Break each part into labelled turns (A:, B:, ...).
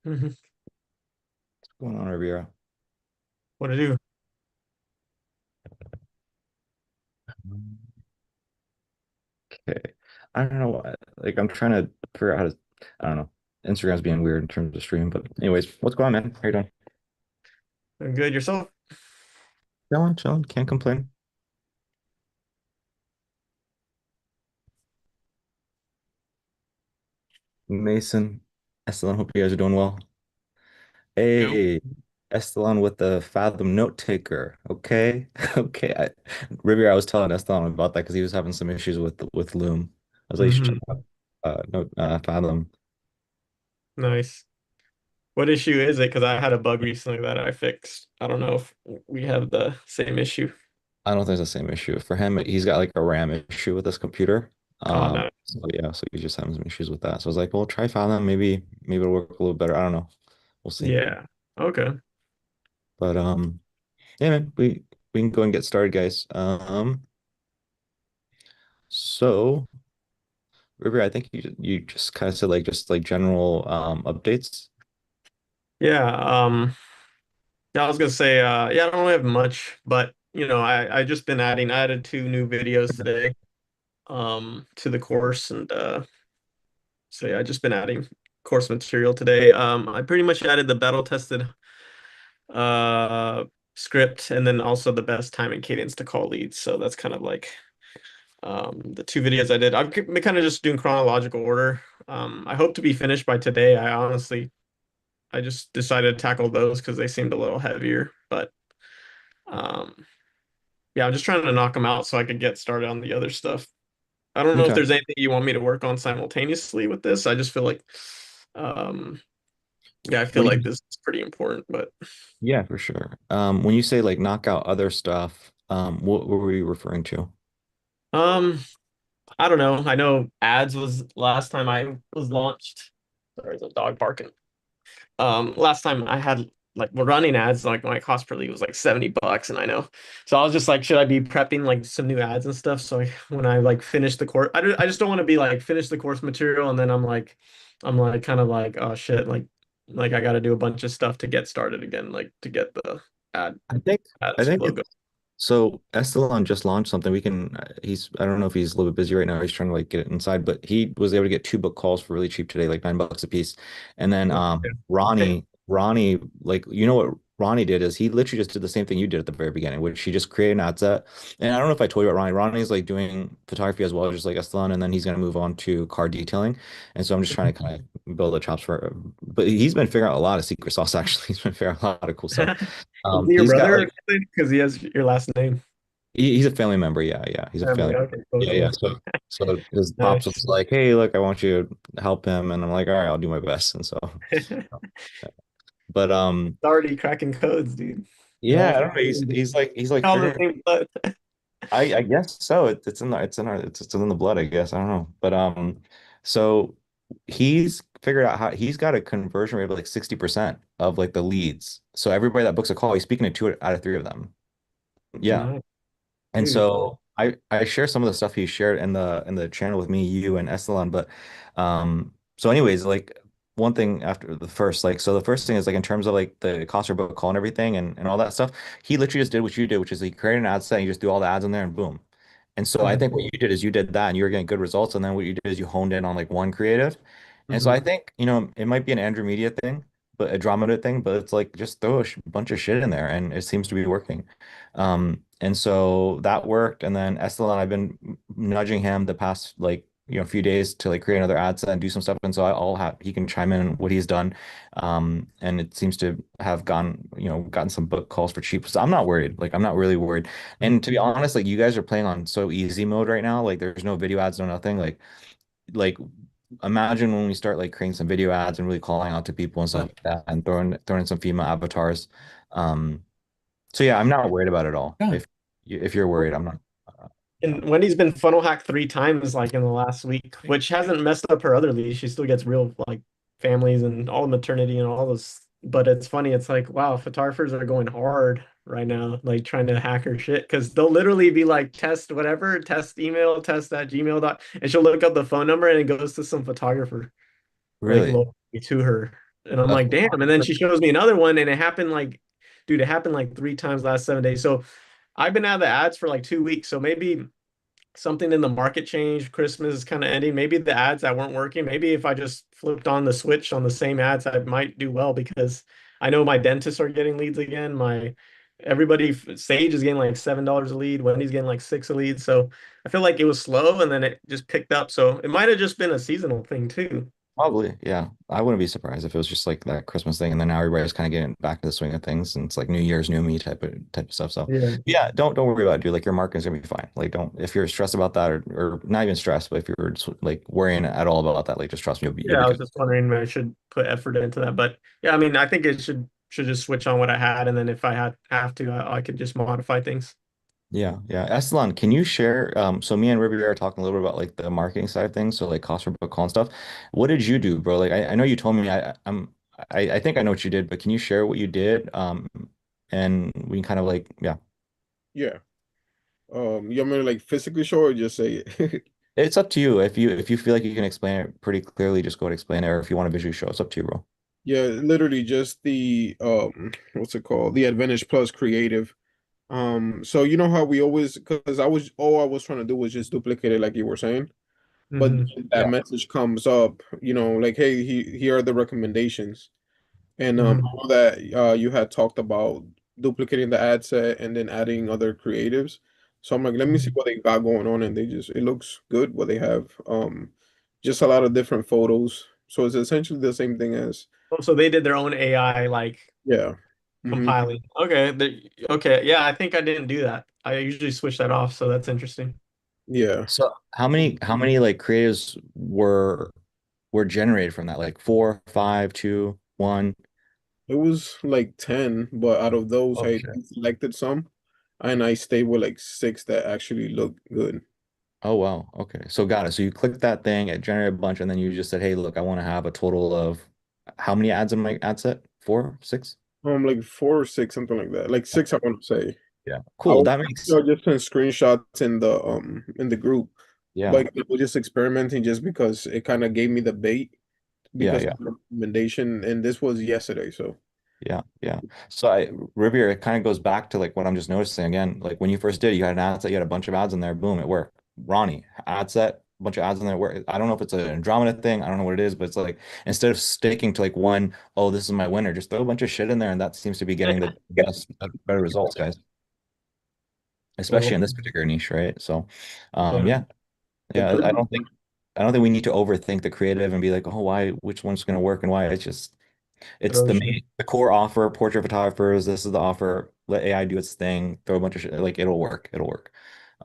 A: Mhm.
B: What's going on, Rivera?
A: What to do?
B: Okay. I don't know. Like, I'm trying to figure out how to, I don't know. Instagram's being weird in terms of stream, but anyways, what's going on, man? How you doing?
A: Good yourself?
B: Chilling, chilling. Can't complain. Mason, Esteban, hope you guys are doing well.
A: Yep.
B: Hey, Esteban with the Fathom note taker. Okay. Okay. Rivera, I was telling Esteban about that because he was having some issues with Loom. I was like, you should check
A: Hmm.
B: out Fathom.
A: Nice. What issue is it? Because I had a bug recently that I fixed. I don't know if we have the same issue.
B: I don't think it's the same issue. For him, he's got like a RAM issue with his computer.
A: Oh, no.
B: So yeah, so he's just having some issues with that. So I was like, well, try Fathom. Maybe it'll work a little better. I don't know. We'll see.
A: Yeah. Okay.
B: But yeah, man, we can go and get started, guys. So River, I think you just kind of said like just like general updates.
A: Yeah. Yeah, I was gonna say, yeah, I don't really have much, but I just been adding. I added two new videos today, to the course, and so yeah, I just been adding course material today. I pretty much added the battle tested uh script and then also the best time and cadence to call leads. So that's kind of like the two videos I did. I'm kind of just doing chronological order. I hope to be finished by today. I just decided to tackle those because they seemed a little heavier. But um yeah, I'm just trying to knock them out so I could get started on the other stuff. I don't know if
B: Okay.
A: there's anything you want me to work on simultaneously with this. I just feel like um yeah, I feel
B: When
A: like
B: you
A: this is pretty important, but
B: Yeah, for sure. When you say like knock out other stuff, what were you referring to?
A: um I don't know. I know ads was last time I was launched. Sorry, there's a dog barking. Last time I had like we're running ads, like my cost per lead was like $70, and I know. So I was just like, should I be prepping like some new ads and stuff? So when I like finish the course, I just don't want to be like finish the course material and then I'm like kind of like, oh shit, like I got to do a bunch of stuff to get started again, like to get the ad
B: I think I
A: ads
B: think
A: logo.
B: so Estelan just launched something. We can he's I don't know if he's a little bit busy right now. He's trying to like get it inside, but he was able to get two book calls for really cheap today, like $9 a piece. And then
A: Okay.
B: Ronnie, like you know what Ronnie did is he literally just did the same thing you did at the very beginning, which he just created an ad set. And I don't know if I told you about Ronnie. Ronnie's like doing photography as well, just like Estelan, and then he's gonna move on to car detailing. And so I'm just trying to kind of build the chops for but he's been figuring out a lot of secret sauce actually. He's been figuring out a lot of cool stuff.
A: Is he your
B: He's got
A: brother or
B: like
A: something? Because he has your last name.
B: he's a family member. Yeah, yeah. He's a
A: Family.
B: family.
A: Okay, cool,
B: Yeah, yeah.
A: cool.
B: So his pops
A: Nice.
B: was like, "Hey, look, I want you to help him," and I'm like, "All right, I'll do my best." And so, but
A: Already cracking codes, dude. You're
B: yeah,
A: all
B: I
A: from
B: don't know. He's like
A: all the
B: figuring.
A: same blood.
B: I guess so. It's in it's in the blood. I guess I don't know. But so he's figured out how he's got a conversion rate of like 60% of like the leads. So everybody that books a call, he's speaking to two out of three of them. Yeah.
A: Nice,
B: And
A: dude.
B: so I share some of the stuff he shared in the channel with me, you and Estelan. But so anyways, like one thing after the first, like so the first thing is like in terms of like the cost per book call and everything and all that stuff, he literally just did what you did, which is he created an ad set and you just do all the ads in there and boom. And so I think
A: Mhm.
B: what you did is you did that and you were getting good results. And then what you did is you honed in on like one creative. And so I
A: Mhm.
B: think, it might be an Andrew Media thing, but a Andromeda thing, but it's like just throw a bunch of shit in there and it seems to be working. And so that worked. And then Estelan, I've been nudging him the past like, few days to like create another ad set and do some stuff. And so I'll have he can chime in on what he's done. And it seems to have gotten some book calls for cheap. So I'm not worried. Like I'm not really worried. And to be honest, like you guys are playing on so easy mode right now. Like there's no video ads, no nothing. Like imagine when we start like creating some video ads and really calling out to people and stuff like that and throwing in some female avatars. So yeah, I'm not worried about it all.
A: Yeah.
B: If you're worried, I'm not.
A: And Wendy's been funnel hacked 3 times like in the last week, which hasn't messed up her other leads. She still gets real like families and all the maternity and all this. But it's funny, it's like, wow, photographers are going hard right now, like trying to hack her shit. Cause they'll literally be like, test whatever, test email, test at Gmail dot, and she'll look up the phone number and it goes to some photographer like
B: Really?
A: locally to her. And I'm
B: That's
A: like, damn. And then she shows me another one, and it happened like, dude, it happened like 3 times last 7 days. So I've been out of the ads for like 2 weeks. So maybe something in the market changed. Christmas is kind of ending. Maybe the ads that weren't working. Maybe if I just flipped on the switch on the same ads, I might do well because I know my dentists are getting leads again. My everybody, Sage is getting like $7 a lead. Wendy's getting like six a lead. So I feel like it was slow and then it just picked up. So it might have just been a seasonal thing too.
B: probably, yeah. I wouldn't be surprised if it was just like that Christmas thing, and then now everybody's kind of getting back to the swing of things, and it's like New Year's, new me type of stuff. So,
A: Yeah.
B: yeah, don't worry about it, dude. Like your marketing's gonna be fine. Like, don't if you're stressed about that, or not even stressed, but if you're like worrying at all about that, like just trust me, you'll
A: Yeah,
B: be
A: I was
B: good.
A: just wondering if I should put effort into that. But yeah, I mean, I think it should just switch on what I had, and then if I had have to, I could just modify things.
B: Yeah, yeah. Aslan, can you share? So me and Ruby are talking a little bit about like the marketing side of things, so like cost per book call and stuff. What did you do, bro? Like I know you told me I think I know what you did, but can you share what you did? And we can kind of like yeah.
C: Yeah. You want me to like physically show or just say it?
B: It's up to you. If you feel like you can explain it pretty clearly, just go and explain it. Or if you want to visually show, it's up to you, bro.
C: Yeah, literally just the what's it called? The Advantage Plus Creative. So you know how we always, because I was all I was trying to do was just duplicate it like you were saying, but
A: Hmm.
C: that
B: Yeah.
C: message comes up, like, hey, here are the recommendations. And
A: Hmm.
C: all that you had talked about duplicating the ad set and then adding other creatives. So I'm like, let me see what they got going on, and it looks good what they have. Just a lot of different photos. So it's essentially the same thing as
A: Oh, so they did their own AI like
C: yeah. Hmm.
A: compiling. Okay, okay, yeah, I think I didn't do that. I usually switch that off, so that's interesting.
C: Yeah.
B: So how many like creatives were generated from that? Like four, five, two, one.
C: It was like 10, but out of those
B: Oh
C: I
B: shit.
C: selected some and I stayed with like six that actually look good.
B: Oh wow. Okay. So got it. So you clicked that thing, it generated a bunch, and then you just said, hey, look, I want to have a total of how many ads in my ad set? Four, six?
C: Like four or six, something like that. Like six, I want to say.
B: Yeah.
C: I
B: Cool.
C: was
B: That makes
C: just send screenshots in the group.
B: yeah.
C: But we were just experimenting just because it kind of gave me the bait
B: Yeah,
C: because
B: yeah.
C: of the recommendation, and this was yesterday. So
B: Yeah, yeah. So Riviera, it kind of goes back to like what I'm just noticing again. Like when you first did, you had an ad set, you had a bunch of ads in there, boom, it worked. Ronnie, ad set, a bunch of ads in there. Where I don't know if it's an Andromeda thing, I don't know what it is, but it's like instead of sticking to like one, oh, this is my winner, just throw a bunch of shit in there, and that seems to be getting the best, better results, guys. Especially
A: Well,
B: in this particular niche, right? So,
A: yeah,
B: yeah,
A: it
B: yeah.
A: proved.
B: I don't think we need to overthink the creative and be like, oh, why, which one's going to work and why. It's just it's
A: Throw
B: the
A: shit.
B: main, the core offer, portrait photographers. This is the offer. Let AI do its thing. Throw a bunch of shit. Like it'll work. It'll work.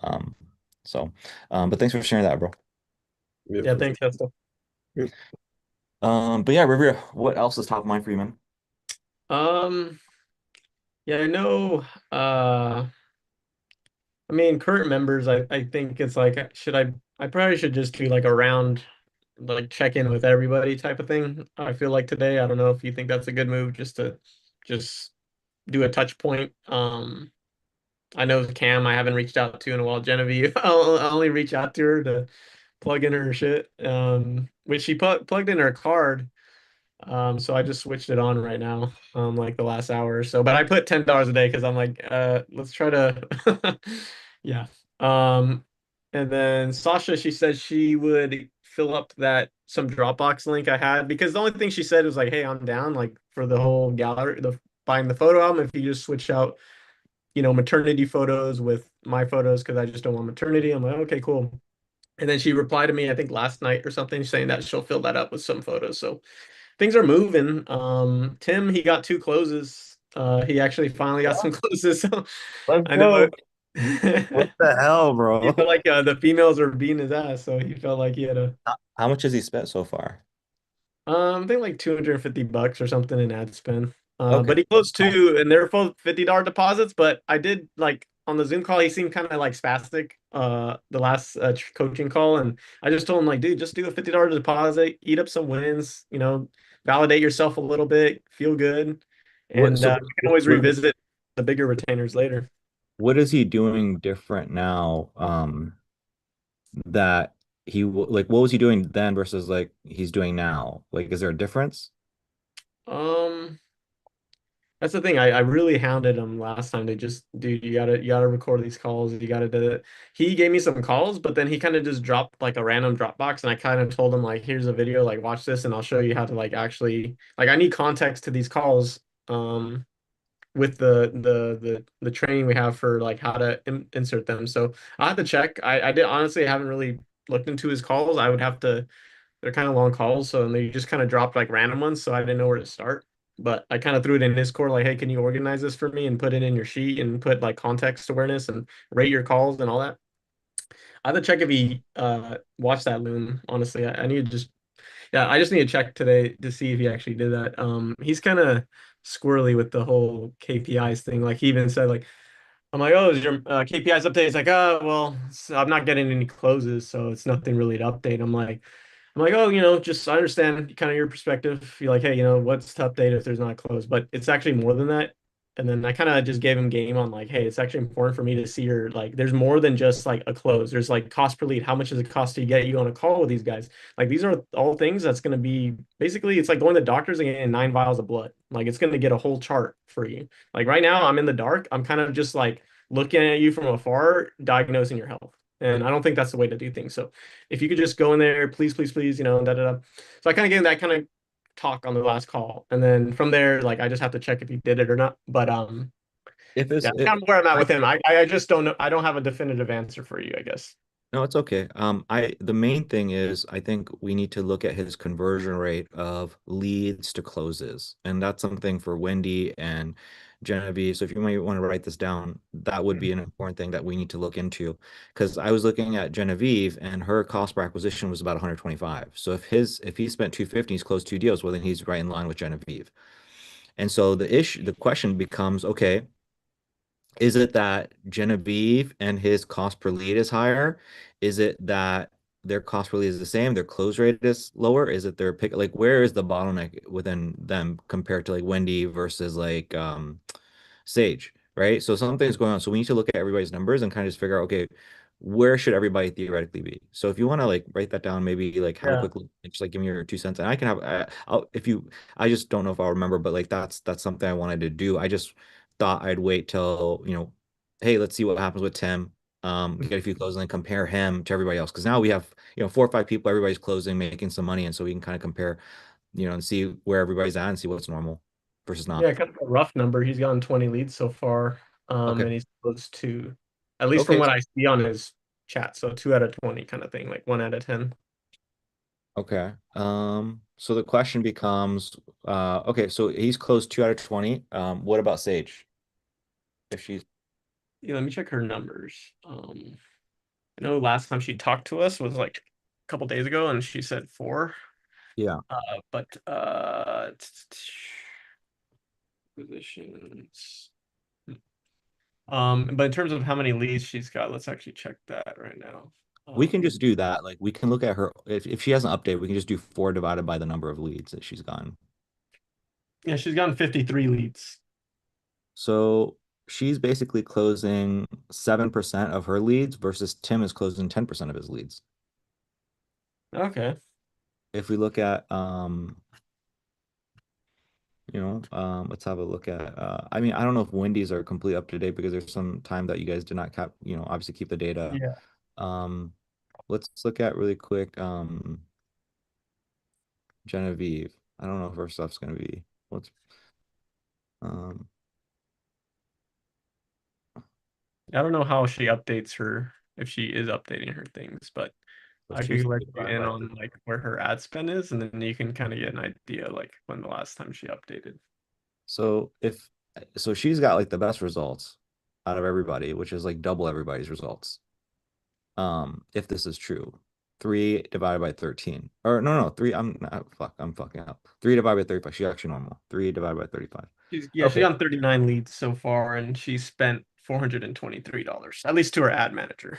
B: Um, so, but thanks for sharing that, bro.
C: yeah,
A: Yeah,
C: for
A: thanks, Hester.
C: sure.
B: But yeah, Rivera, what else is top of mind for you, man?
A: Um, yeah, I know. I mean, current members, I think it's like, I probably should just do like a round, like check in with everybody type of thing. I feel like today, I don't know if you think that's a good move, just to just do a touch point. I know Cam, I haven't reached out to in a while. Genevieve, I'll only reach out to her to plug in her shit. Which she plugged in her card. So I just switched it on right now, like the last hour or so. But I put $10 a day because I'm like, let's try to, yeah. Um, and then Sasha, she said she would fill up that some Dropbox link I had because the only thing she said was like, hey, I'm down like for the whole gallery, the buying the photo album. If you just switch out, maternity photos with my photos because I just don't want maternity. I'm like, okay, cool. And then she replied to me, I think last night or something, saying that she'll fill that up with some photos. So things are moving. Tim, he got two closes. He actually finally got some closes. So
B: Let's
A: I know
B: go.
A: it,
B: What the hell,
A: he
B: bro?
A: felt like the females were beating his ass. So he felt like he had a
B: How much has he spent so far?
A: I think like $250 or something in ad spend.
B: Okay.
A: But he closed two, and they're both $50 deposits. But I did like on the Zoom call, he seemed kind of like spastic. The last coaching call, and I just told him like, dude, just do a $50 deposit, eat up some wins, validate yourself a little bit, feel good,
B: What
A: and
B: so
A: we can always
B: what
A: revisit the bigger retainers later.
B: what is he doing different now? That like what was he doing then versus like he's doing now? Like, is there a difference?
A: Um, that's the thing. I really hounded him last time. They just, dude, you gotta record these calls. You gotta do it. He gave me some calls, but then he kind of just dropped like a random Dropbox, and I kind of told him like, here's a video, like watch this, and I'll show you how to like actually like I need context to these calls. With the training we have for like how to insert them. So I have to check. I did honestly I haven't really looked into his calls. I would have to. They're kind of long calls, so they just kind of dropped like random ones, so I didn't know where to start. But I kind of threw it in Discord, like, hey, can you organize this for me and put it in your sheet and put like context awareness and rate your calls and all that. I have to check if he watched that Loom. Honestly, I need to just yeah, I just need to check today to see if he actually did that. He's kind of squirrely with the whole KPIs thing. Like he even said like I'm like, oh, is your KPIs update? He's like, oh, well, I'm not getting any closes, so it's nothing really to update. I'm like, oh, just I understand kind of your perspective. You're like, hey, what's to update if there's not a close? But it's actually more than that. And then I kind of just gave him game on like, hey, it's actually important for me to see your like, there's more than just like a close. There's like cost per lead. How much does it cost to get you on a call with these guys? Like these are all things that's going to be basically it's like going to the doctors and getting 9 vials of blood. Like it's going to get a whole chart for you. Like right now, I'm in the dark. I'm kind of just like looking at you from afar, diagnosing your health. And I don't think that's the way to do things. So if you could just go in there, please, please, please, da da da. So I kind of gave him that kind of talk on the last call, and then from there, like I just have to check if he did it or not. But
B: If it's
A: yeah, that's kind of where I'm at
B: I
A: with him. I just don't know. I don't have a definitive answer for you, I guess.
B: No, it's okay. The main thing is I think we need to look at his conversion rate of leads to closes, and that's something for Wendy and Genevieve. So if you might want to write this down, that would be an important thing that we need to look into. Because I was looking at Genevieve, and her cost per acquisition was about 125. So if he spent 250, he's closed two deals, well then he's right in line with Genevieve. And so the question becomes, okay. Is it that Genevieve and his cost per lead is higher? Is it that their cost per lead is the same, their close rate is lower? Is it their pick? Like, where is the bottleneck within them compared to like Wendy versus like Sage, right? So something's going on. So we need to look at everybody's numbers and kind of just figure out, okay, where should everybody theoretically be? So if you want to like write that down, maybe like have a
A: Yeah.
B: quick look, just like give me your 2 cents, and I can have, I'll if you, I just don't know if I'll remember, but like that's something I wanted to do. I just thought I'd wait till, hey, let's see what happens with Tim. Get a few closes and then compare him to everybody else. Because now we have, four or five people, everybody's closing, making some money. And so we can kind of compare, and see where everybody's at and see what's normal versus not.
A: Yeah, kind of a rough number. He's gotten 20 leads so far,
B: Okay.
A: and he's close to, at least from
B: Okay.
A: what I see on his chat, so 2 out of 20 kind of thing, like 1 out of 10.
B: Okay. So the question becomes, okay, so he's closed 2 out of 20. What about Sage? If she's
A: Yeah, let me check her numbers. I know last time she talked to us was like a couple days ago, and she said four.
B: Yeah.
A: But positions. But in terms of how many leads she's got, let's actually check that right now.
B: We can
A: Um,
B: just do that. Like we can look at her if she has an update, we can just do four divided by the number of leads that she's gotten.
A: yeah, she's gotten 53 leads.
B: So she's basically closing 7% of her leads versus Tim is closing 10% of his leads.
A: Okay.
B: If we look at let's have a look at I mean, I don't know if Wendy's are completely up to date because there's some time that you guys did not obviously keep the data.
A: Yeah.
B: Um let's look at really quick Genevieve. I don't know if her stuff's gonna be what's um
A: I don't know how she updates her, if she is updating her things, but
B: so
A: I
B: she's
A: could let you
B: divided
A: in
B: by
A: on like where her ad spend is, and then you can kind of get an idea like when the last time she updated.
B: so if so she's got like the best results out of everybody, which is like double everybody's results. If this is true. 3 divided by 13. Or no, 3. I'm fucking up. 3 divided by 35. She's actually normal. 3 divided by 35.
A: She's
B: Okay.
A: gotten 39 leads so far, and she spent $423, at least to her ad manager.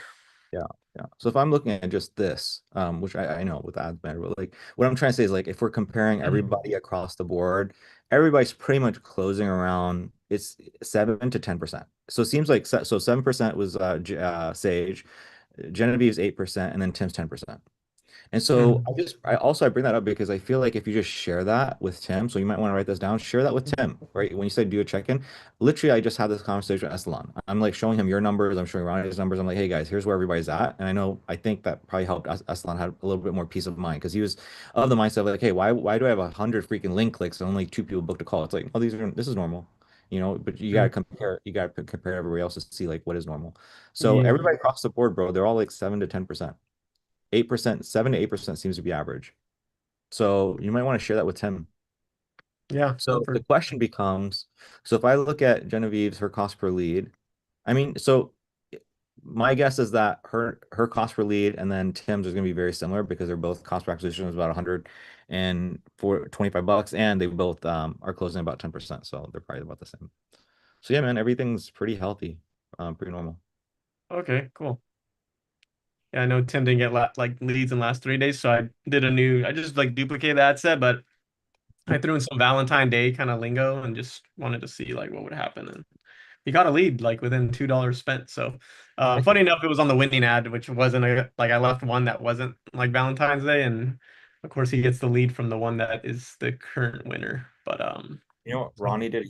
B: Yeah, yeah. So if I'm looking at just this, which I know with ads matter, but like what I'm trying to say is like if we're comparing
A: Mhm.
B: everybody across the board, everybody's pretty much closing around it's 7 to 10%. So it seems like 7% was Sage, Genevieve's 8%, and then Tim's 10%. And so
A: Mhm.
B: I bring that up because I feel like if you just share that with Tim, so you might want to write this down, share that with Tim, right? When you say do a check-in, literally I just had this conversation with Estelan. I'm like showing him your numbers, I'm showing Ronnie's numbers. I'm like, hey guys, here's where everybody's at. And I think that probably helped Estelan had a little bit more peace of mind because he was of the mindset of like, hey, why do I have 100 freaking link clicks and only two people booked a call? It's like, oh, this is normal. But you gotta compare everybody else to see like what is normal. So
A: Yeah.
B: everybody across the board, bro, they're all like 7 to 10%. 8%, 7 to 8% seems to be average. So you might want to share that with Tim.
A: Yeah. No,
B: So the
A: for
B: question becomes, so if I look at Genevieve's, her cost per lead, I mean, so my guess is that her cost per lead and then Tim's is going to be very similar because they're both cost per acquisition is about 100 and for $25, and they both are closing about 10%. So they're probably about the same. So yeah, man, everything's pretty healthy, pretty normal.
A: okay, cool. Yeah, I know Tim didn't get like leads in the last 3 days, so I just like duplicated the ad set, but I threw in some Valentine Day kind of lingo and just wanted to see like what would happen. And he got a lead like within $2 spent. So funny enough, it was on the winning ad, which wasn't like I left one that wasn't like Valentine's Day, and of course he gets the lead from the one that is the current winner. But
B: You know what Ronnie did?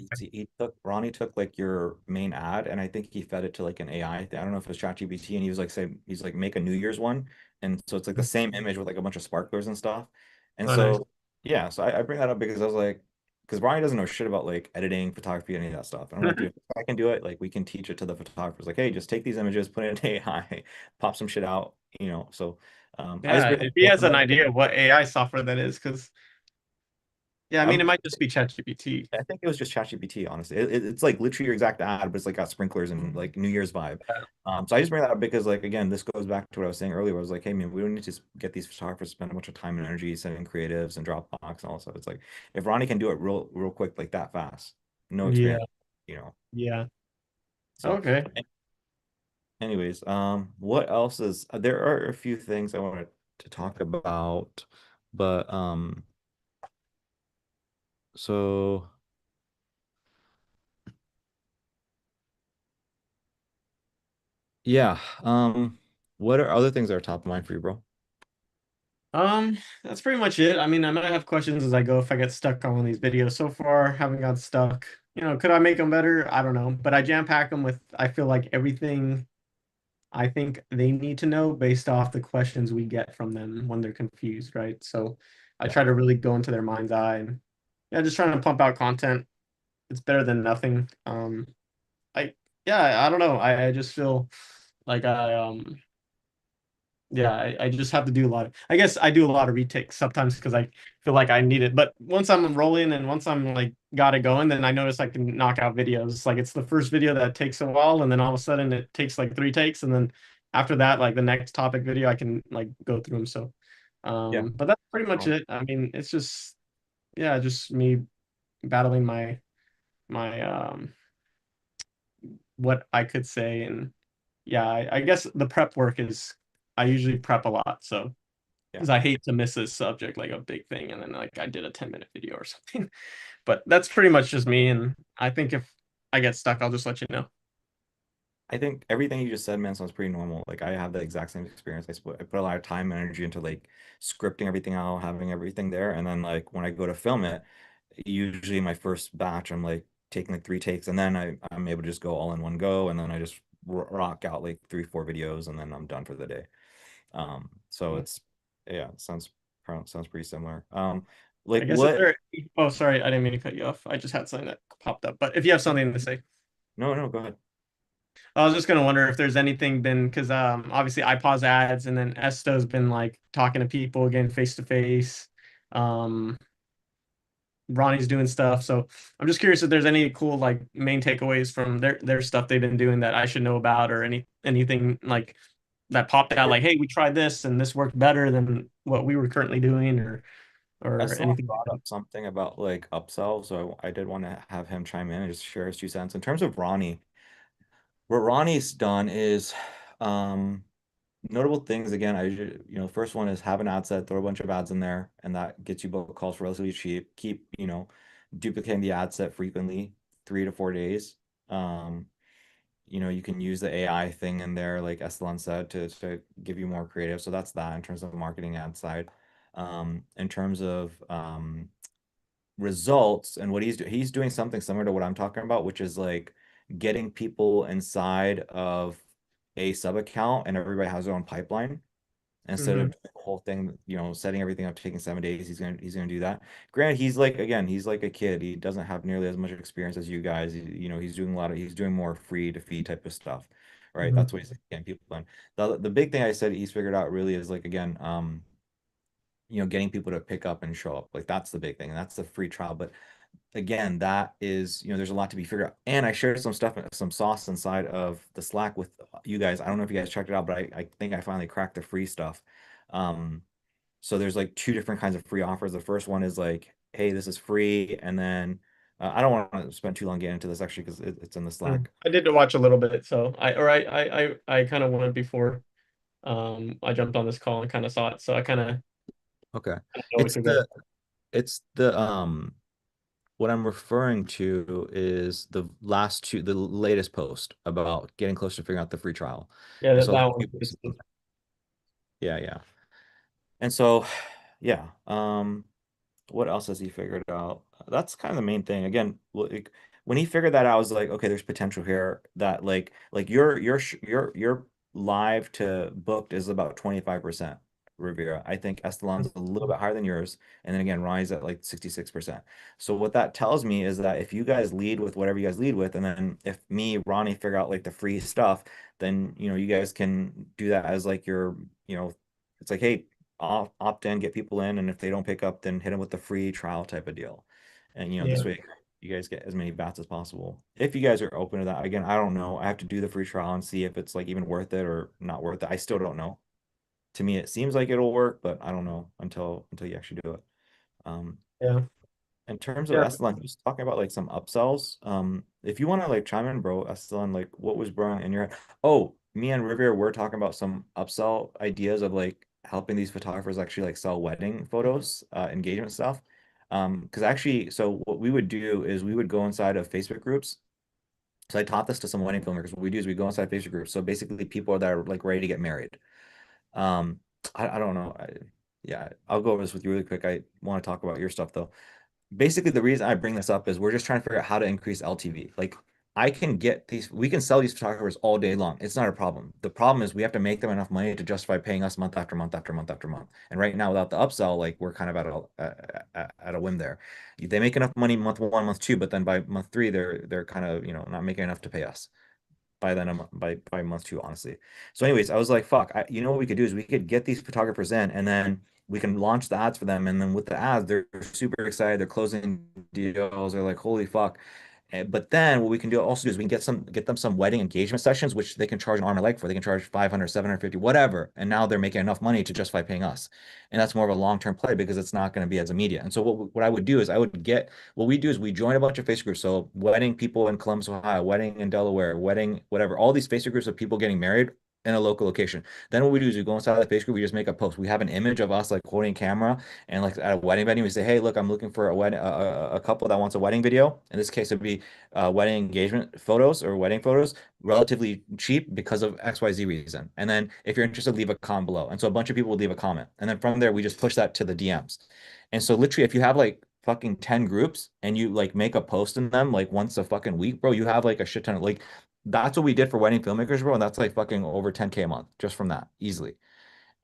B: Ronnie took like your main ad and I think he fed it to like an AI. I don't know if it was ChatGPT, and he was like he's like make a New Year's one. And so it's like the same image with like a bunch of sparklers and stuff. And
A: oh nice.
B: so yeah, so I bring that up because I was like, because Ronnie doesn't know shit about like editing, photography, any of that stuff. And I'm like, dude, if I can do it, like we can teach it to the photographers. Like, hey, just take these images, put it in AI, pop some shit out. So I just
A: Yeah,
B: bring
A: if he has an idea of what AI software that is, because yeah, I mean
B: I'm
A: it might just be ChatGPT.
B: I think it was just ChatGPT, honestly. It's like literally your exact ad, but it's like got sprinklers and like New Year's vibe. So I just bring that up because, like, again, this goes back to what I was saying earlier. I was like, hey, man, we don't need to get these photographers to spend a bunch of time and energy sending creatives and Dropbox and all that stuff. It's like if Ronnie can do it real quick, like that fast, no
A: Yeah,
B: experience, you know.
A: yeah.
B: So,
A: Okay.
B: anyways, what else is there are a few things I wanted to talk about, but so. Yeah. What are other things that are top of mind for you, bro?
A: That's pretty much it. I mean, I might have questions as I go if I get stuck on one of these videos. So far, haven't got stuck. Could I make them better? I don't know. But I jam pack them with, I feel like everything I think they need to know based off the questions we get from them when they're confused, right? So I
B: Yeah.
A: try to really go into their mind's eye and yeah, just trying to pump out content. It's better than nothing. I yeah, I don't know. I just feel like yeah, I just have to do a lot of, I guess I do a lot of retakes sometimes because I feel like I need it. But once I'm rolling and once I'm like got it going, then I notice I can knock out videos. Like it's the first video that takes a while, and then all of a sudden it takes like 3 takes, and then after that, like the next topic video, I can like go through them. So,
B: Yeah.
A: but that's pretty much it. I mean, it's just yeah, just me battling my what I could say, and yeah, I guess the prep work is I usually prep a lot, so
B: Yeah.
A: because I hate to miss a subject like a big thing and then like I did a 10-minute video or something. But that's pretty much just me. And I think if I get stuck, I'll just let you know.
B: I think everything you just said, man, sounds pretty normal. Like I have the exact same experience. I put a lot of time and energy into like scripting everything out, having everything there, and then like when I go to film it, usually my first batch, I'm like taking like 3 takes, and then I'm able to just go all in one go, and then I just rock out like 3, 4 videos, and then I'm done for the day. So it's yeah, it sounds pretty similar.
A: I
B: Like
A: guess if
B: what?
A: there, oh, sorry, I didn't mean to cut you off. I just had something that popped up. But if you have something to say,
B: No, no, go ahead.
A: I was just gonna wonder if there's anything been because obviously I pause ads and then Esto's been like talking to people again face to face. Um, Ronnie's doing stuff. So I'm just curious if there's any cool like main takeaways from their stuff they've been doing that I should know about or anything like that popped out like, hey, we tried this and this worked better than what we were currently doing or
B: Esteban
A: anything like
B: brought
A: that.
B: up something about like upsell, so I did want to have him chime in and just share his 2 cents. In terms of Ronnie, what Ronnie's done is um notable things again. First one is have an ad set, throw a bunch of ads in there, and that gets you book calls for relatively cheap. Keep, duplicating the ad set frequently, 3 to 4 days. Um, you can use the AI thing in there, like Estelan said, to give you more creative. So that's that in terms of the marketing ad side. In terms of results and what he's doing something similar to what I'm talking about, which is like getting people inside of a sub account and everybody has their own pipeline instead of
A: Hmm.
B: doing the whole thing, setting everything up, taking 7 days. He's gonna do that. Granted, he's like again, he's like a kid. He doesn't have nearly as much experience as you guys. He's doing more free to feed type of stuff, right?
A: Hmm.
B: That's what he's getting people in. The big thing I said he's figured out really is like again, getting people to pick up and show up. Like that's the big thing, and that's the free trial. But again, that is, there's a lot to be figured out. And I shared some stuff, some sauce inside of the Slack with you guys. I don't know if you guys checked it out, but I think I finally cracked the free stuff. Um, so there's like two different kinds of free offers. The first one is like, hey, this is free. And then I don't want to spend too long getting into this actually because it's in the Slack.
A: I did watch a little bit, so I kind of went before I jumped on this call and kind of saw it, so I kind of
B: Okay.
A: know what
B: It's
A: you guys.
B: the what I'm referring to is the latest post about getting close to figuring out the free trial.
A: Yeah,
B: And
A: that,
B: so a
A: that
B: lot of
A: one.
B: people, yeah, yeah. And so, yeah. What else has he figured out? That's kind of the main thing. Again, like, when he figured that out, I was like, okay, there's potential here that like your live to booked is about 25% Rivera. I think Estalon's a little bit higher than yours. And then again, Ronnie's at like 66%. So what that tells me is that if you guys lead with whatever you guys lead with, and then if me, Ronnie figure out like the free stuff, then you guys can do that as like it's like, hey, opt in, get people in, and if they don't pick up, then hit them with the free trial type of deal. And this
A: Yeah,
B: way you guys get as many bats as possible. If you guys are open to that, again, I don't know. I have to do the free trial and see if it's like even worth it or not worth it. I still don't know. To me, it seems like it'll work, but I don't know until you actually do it. Um,
A: yeah,
B: in terms of
A: yeah.
B: Estelan, just talking about like some upsells. If you want to like chime in, bro, Estelan, like what was brewing in your head? Oh, me and Rivier were talking about some upsell ideas of like helping these photographers actually like sell wedding photos, engagement stuff. Because actually, so what we would do is we would go inside of Facebook groups. So I taught this to some wedding filmmakers. What we do is we go inside Facebook groups. So basically, people that are like ready to get married. Um, I don't know. Yeah, I'll go over this with you really quick. I want to talk about your stuff though. Basically the reason I bring this up is we're just trying to figure out how to increase LTV. Like we can sell these photographers all day long. It's not a problem. The problem is we have to make them enough money to justify paying us month after month after month after month. And right now, without the upsell, like we're kind of at a whim there. They make enough money month one, month two, but then by month three, they're kind of not making enough to pay us by then by month two, honestly. So, anyways, I was like, fuck, what we could do is we could get these photographers in and then we can launch the ads for them. And then with the ads, they're super excited. They're closing deals. They're like, holy fuck. But then what we can do also is we can get them some wedding engagement sessions, which they can charge an arm and leg for. They can charge 500, 750, whatever. And now they're making enough money to justify paying us. And that's more of a long-term play because it's not going to be as immediate. And so what I would do is what we do is we join a bunch of Facebook groups. So wedding people in Columbus, Ohio, wedding in Delaware, wedding, whatever, all these Facebook groups of people getting married in a local location. Then what we do is we go inside the Facebook group, we just make a post. We have an image of us like holding a camera and like at a wedding venue, we say, hey, look, I'm looking for a wedding, a couple that wants a wedding video. In this case, it'd be wedding engagement photos or wedding photos, relatively cheap because of XYZ reason. And then if you're interested, leave a comment below. And so a bunch of people would leave a comment. And then from there, we just push that to the DMs. And so literally, if you have like fucking 10 groups and you like make a post in them like once a fucking week, bro, you have like a shit ton of like that's what we did for wedding filmmakers, bro. And that's like fucking over 10K a month just from that easily.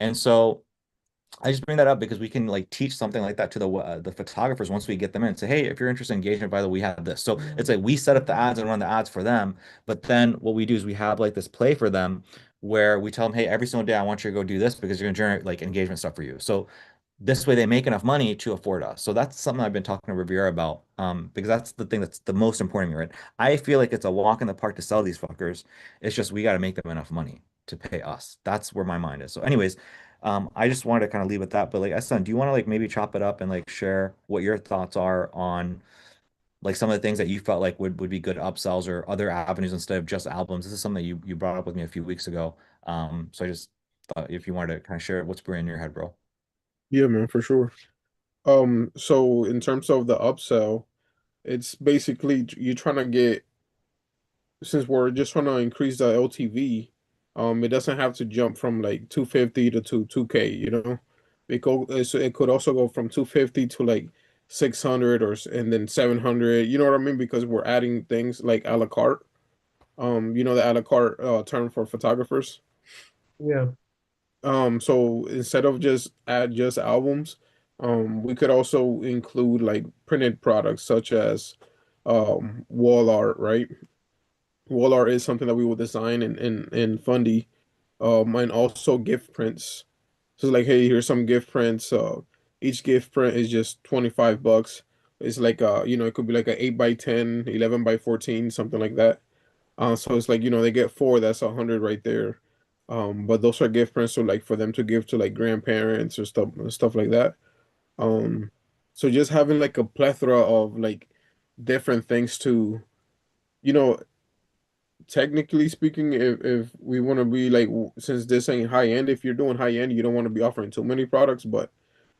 B: And so I just bring that up because we can like teach something like that to the photographers once we get them in and say, hey, if you're interested in engagement, by the way, we have this. So it's like we set up the ads and run the ads for them. But then what we do is we have like this play for them where we tell them, hey, every single day I want you to go do this because you're gonna generate like engagement stuff for you. So this way they make enough money to afford us. So that's something I've been talking to Riviera about, because that's the thing that's the most important to me, right? I feel like it's a walk in the park to sell these fuckers. It's just we got to make them enough money to pay us. That's where my mind is. So, anyways, I just wanted to kind of leave it at that. But like, Esan, do you want to like maybe chop it up and like share what your thoughts are on like some of the things that you felt like would be good upsells or other avenues instead of just albums? This is something that you brought up with me a few weeks ago. So I just thought if you wanted to kind of share what's brewing in your head, bro.
C: Yeah, man, for sure. So in terms of the upsell, it's basically you trying to get since we're just trying to increase the LTV, it doesn't have to jump from like 250 to 2K, you know? It could also go from 250 to like 600 and then 700, you know what I mean? Because we're adding things like a la carte. You know the a la carte term for photographers.
A: Yeah.
C: So instead of just add just albums, we could also include like printed products such as wall art, right? Wall art is something that we will design in Fundy, and also gift prints. So it's like, hey, here's some gift prints. Each gift print is just $25. It's like it could be like a 8 by 10, 11 by 14, something like that. So it's like, they get four, that's 100 right there. But those are gift prints, so like for them to give to like grandparents or stuff like that. Um, so just having like a plethora of like different things to, you know, technically speaking, if we want to be like, since this ain't high end, if you're doing high end, you don't want to be offering too many products. But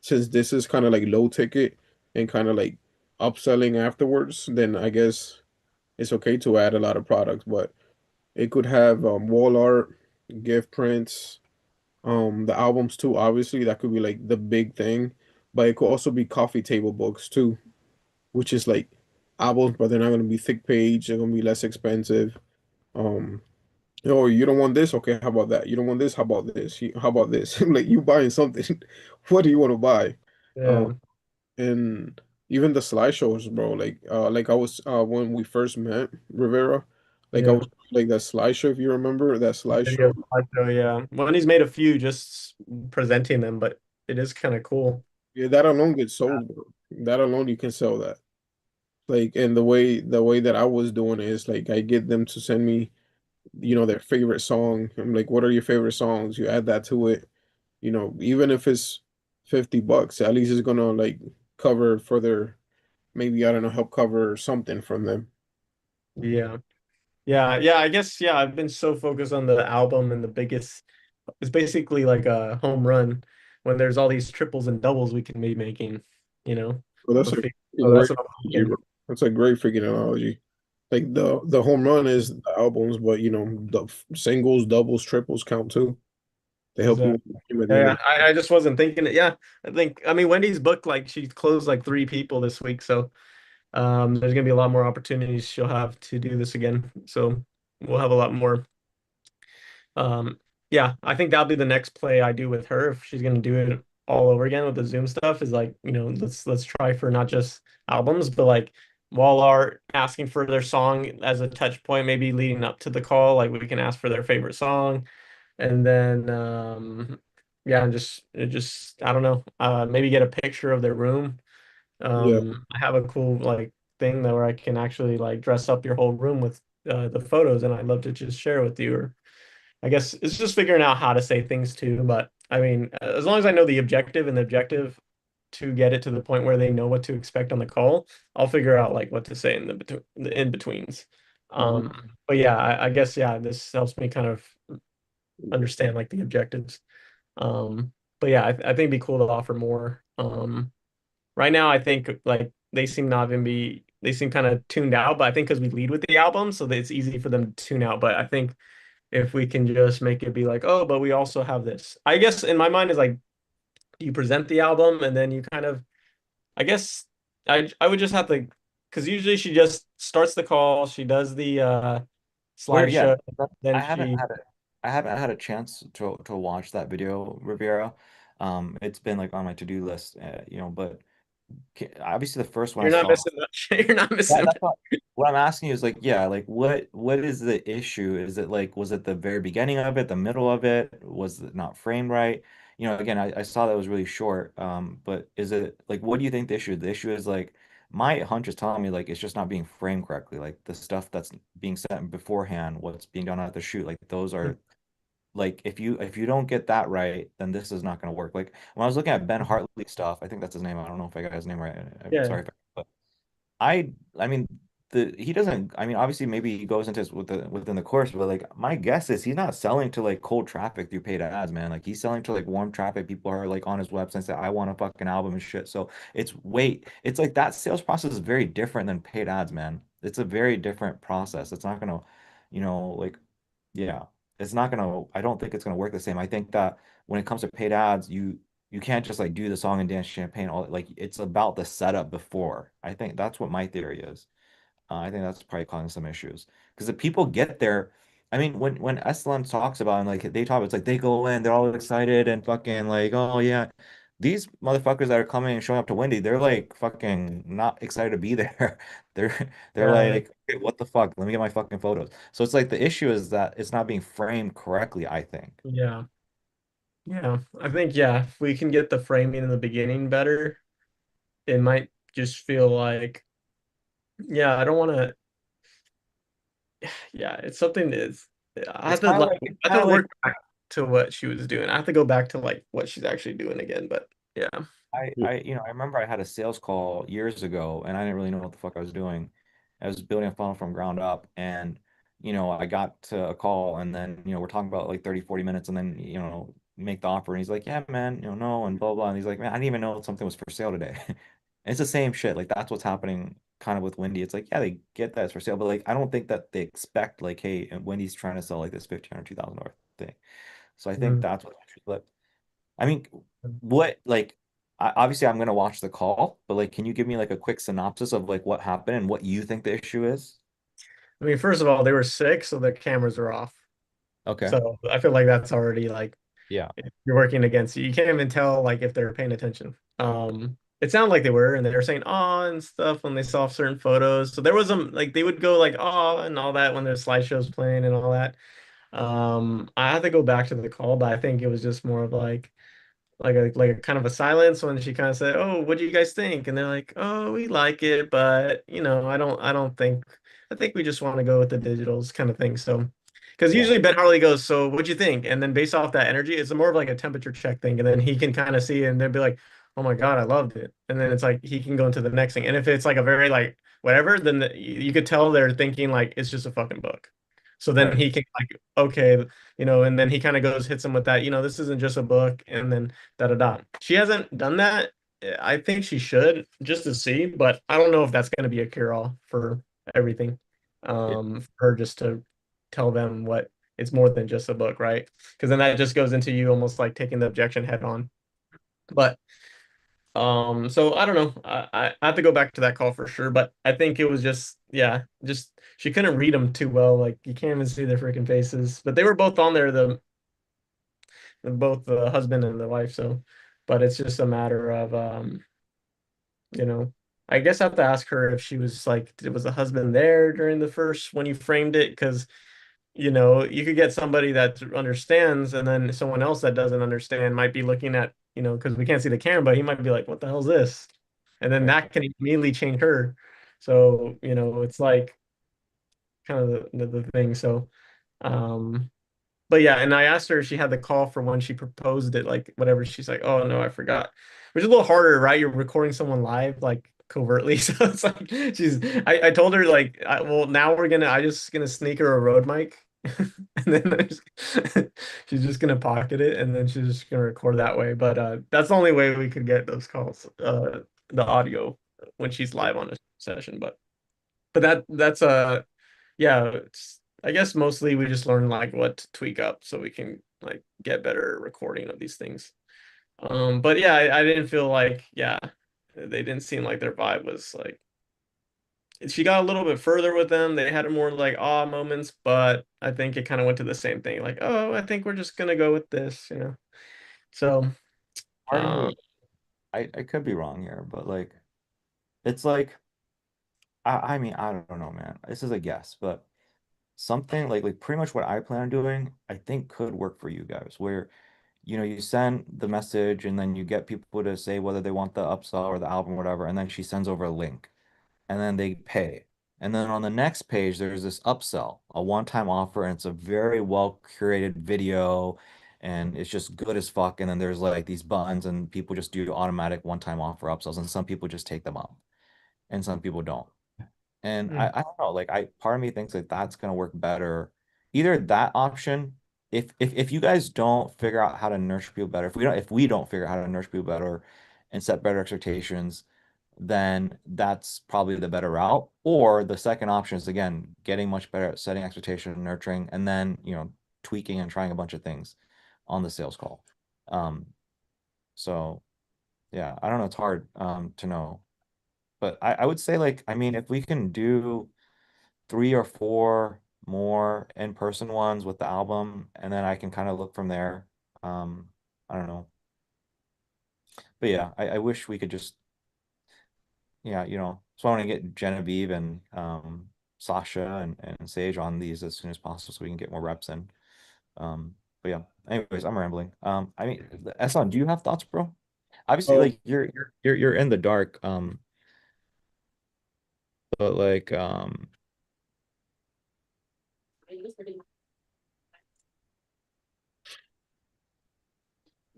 C: since this is kind of like low ticket and kind of like upselling afterwards, then I guess it's okay to add a lot of products. But it could have wall art, gift prints, the albums too. Obviously, that could be like the big thing. But it could also be coffee table books too, which is like albums, but they're not gonna be thick page. They're gonna be less expensive. Um, oh, you don't want this? Okay, how about that? You don't want this? How about this? How about this? Like you buying something. What do you want to buy? Um,
A: Yeah.
C: and even the slideshows, bro. Like I was when we first met Rivera, like I
A: Yeah.
C: was like that slideshow. If you remember that slideshow,
A: Video slideshow, yeah. Well, he's made a few just presenting them, but it is kind of cool.
C: yeah, that alone gets sold, bro. That alone you can sell that. Like, and the way that I was doing it is like I get them to send me, their favorite song. I'm like, what are your favorite songs? You add that to it. Even if it's $50, at least it's gonna like cover for their, maybe, I don't know, help cover something from them.
A: Yeah. Yeah. Yeah. I guess, yeah, I've been so focused on the album and the biggest, it's basically like a home run when there's all these triples and doubles we can be making, you know?
C: So that's
A: With
C: a
A: the-
C: freaking
A: So that's
C: great
A: what I'm
C: analogy,
A: thinking.
C: bro. That's a great freaking analogy. Like the home run is the albums, but the singles, doubles, triples count too. They help you
A: Exactly.
C: win the game at the end of
A: Yeah, I just wasn't thinking it. Yeah, I mean, Wendy's booked like she closed like three people this week, so there's gonna be a lot more opportunities she'll have to do this again. So we'll have a lot more. Um, yeah, I think that'll be the next play I do with her if she's gonna do it all over again with the Zoom stuff. Is like, let's try for not just albums, but like wall art, asking for their song as a touch point, maybe leading up to the call. Like we can ask for their favorite song and then yeah, and just I don't know, maybe get a picture of their room.
C: Yeah.
A: I have a cool like thing that where I can actually like dress up your whole room with the photos, and I'd love to just share with you. Or I guess it's just figuring out how to say things too. But I mean, as long as I know the objective and the objective to get it to the point where they know what to expect on the call, I'll figure out like what to say in the in betweens.
C: Mhm.
A: But yeah, I guess yeah, this helps me kind of understand like the objectives. Um, but yeah, I think it'd be cool to offer more. Right now, I think like they seem not even be they seem kind of tuned out, but I think because we lead with the album, so that it's easy for them to tune out. But I think if we can just make it be like, oh, but we also have this. I guess in my mind is like you present the album and then you kind of I guess I would just have to because usually she just starts the call, she does the
B: Yeah,
A: slideshow, then
B: I haven't
A: she
B: had a I haven't had a chance to watch that video, Riviera. It's been like on my to-do list, but obviously the first one I
A: you're not
B: saw.
A: missing much. You're not missing
B: That,
A: much.
B: that's what I'm asking you is like, yeah, like what is the issue? Is it like was it the very beginning of it, the middle of it? Was it not framed right? Again, I saw that was really short. But is it like what do you think the issue? The issue is like my hunch is telling me like it's just not being framed correctly. Like the stuff that's being sent beforehand, what's being done at the shoot, like those are like if you don't get that right, then this is not going to work. Like when I was looking at Ben Hartley stuff, I think that's his name. I don't know if I got his name right. I'm
A: Yeah.
B: sorry if I mean the he doesn't I mean obviously maybe he goes into this within the course, but like my guess is he's not selling to like cold traffic through paid ads, man. Like he's selling to like warm traffic. People are like on his website say I want a fucking album and shit. So it's like that sales process is very different than paid ads, man. It's a very different process. It's not gonna like, yeah, it's not gonna, I don't think it's gonna work the same. I think that when it comes to paid ads, you can't just like do the song and dance champagne all like it's about the setup before. I think that's what my theory is. I think that's probably causing some issues because the people get there. I mean, when Eslan talks about and like they talk, it's like they go in, they're all excited and fucking like, oh yeah, these motherfuckers that are coming and showing up to Wendy, they're like fucking not excited to be there. They're
A: Yeah,
B: like, okay, what the fuck? Let me get my fucking photos. So it's like the issue is that it's not being framed correctly, I think.
A: yeah, yeah. I think yeah, if we can get the framing in the beginning better, it might just feel like yeah, I don't want to. Yeah, it's something that's I have
B: It's
A: to
B: kind of
A: like
B: like it's
A: I have
B: kind
A: to
B: of like
A: work back to what she was doing. I have to go back to like what she's actually doing again. But yeah.
B: I remember I had a sales call years ago and I didn't really know what the fuck I was doing. I was building a funnel from ground up and, I got to a call and then, we're talking about like 30, 40 minutes and then, make the offer. And he's like, yeah, man, no, and blah, blah. And he's like, man, I didn't even know something was for sale today. And it's the same shit. Like that's what's happening kind of with Wendy. It's like, yeah, they get that it's for sale, but like, I don't think that they expect like, hey, and Wendy's trying to sell like this 15 or $2,000 thing. So I think
A: Mm.
B: that's what, I mean, what like obviously I'm gonna watch the call, but like can you give me like a quick synopsis of like what happened and what you think the issue is?
A: I mean, first of all, they were sick, so their cameras are off.
B: Okay.
A: So I feel like that's already like
B: Yeah.
A: you're working against you. You can't even tell like if they're paying attention. It sounded like they were, and they were saying "oh" and stuff when they saw certain photos. So there was some like they would go like "oh" and all that when their slideshows playing and all that. I had to go back to the call, but I think it was just more of like a kind of a silence when she kind of said, "Oh, what do you guys think?" And they're like, "Oh, we like it, but I don't think. I think we just want to go with the digitals kind of thing." So, because
B: Yeah.
A: usually Ben Harley goes, "So, what'd you think?" And then based off that energy, it's more of like a temperature check thing, and then he can kind of see it and they'll be like, "Oh my God, I loved it." And then it's like he can go into the next thing. And if it's like a very like whatever, then you could tell they're thinking like it's just a fucking book. So then
B: Right.
A: he can like, okay, and then he kind of goes hits him with that, this isn't just a book, and then da da da. She hasn't done that. I think she should just to see, but I don't know if that's going to be a cure all for everything.
B: Yeah.
A: For her just to tell them what it's more than just a book, right? Because then that just goes into you almost like taking the objection head on. But so I don't know. I have to go back to that call for sure, but I think it was just yeah, just she couldn't read them too well. Like you can't even see their freaking faces. But they were both on there, both the husband and the wife. So, but it's just a matter of you know, I guess I have to ask her if she was like, was the husband there during the first when you framed it? Because you could get somebody that understands, and then someone else that doesn't understand might be looking at, because we can't see the camera, but he might be like, "What the hell is this?" And then
B: Right.
A: that can immediately change her. So, it's like kind of the thing. So, um, but yeah, and I asked her if she had the call for when she proposed it, like whatever. She's like, "Oh no, I forgot." Which is a little harder, right? You're recording someone live, like covertly. So it's like I told her like, well, now I just gonna sneak her a Rode mic, and then she's just gonna pocket it, and then she's just gonna record that way. But that's the only way we could get those calls, the audio when she's live on a session. But that's yeah, I guess mostly we just learn like what to tweak up so we can like get better recording of these things. But yeah, I didn't feel like yeah, they didn't seem like their vibe was like she got a little bit further with them. They had more like awe moments, but I think it kind of went to the same thing, like, oh, I think we're just gonna go with this. So
B: Part of
A: um
B: me, I could be wrong here, but like it's like I mean, I don't know, man. This is a guess, but something like pretty much what I plan on doing, I think could work for you guys, where you send the message and then you get people to say whether they want the upsell or the album or whatever, and then she sends over a link and then they pay. And then on the next page, there's this upsell, a one-time offer, and it's a very well curated video and it's just good as fuck. And then there's like these buttons and people just do automatic one-time offer upsells, and some people just take them up and some people don't. And I,
A: mm,
B: I don't know, like part of me thinks that that's gonna work better. Either that option, if you guys don't figure out how to nurture people better, if we don't figure out how to nurture people better and set better expectations, then that's probably the better route. Or the second option is again getting much better at setting expectation and nurturing, and then tweaking and trying a bunch of things on the sales call. Um, so yeah, I don't know. It's hard to know, but I would say like I mean if we can do 3 or 4 more in-person ones with the album, and then I can kind of look from there. I don't know, but yeah, I wish we could just yeah, so I want to get Genevieve and Sasha and Sage on these as soon as possible so we can get more reps in. But yeah, anyways, I'm rambling. I mean, Esan, do you have thoughts, bro? Obviously,
C: Um,
B: like you're in the dark, but like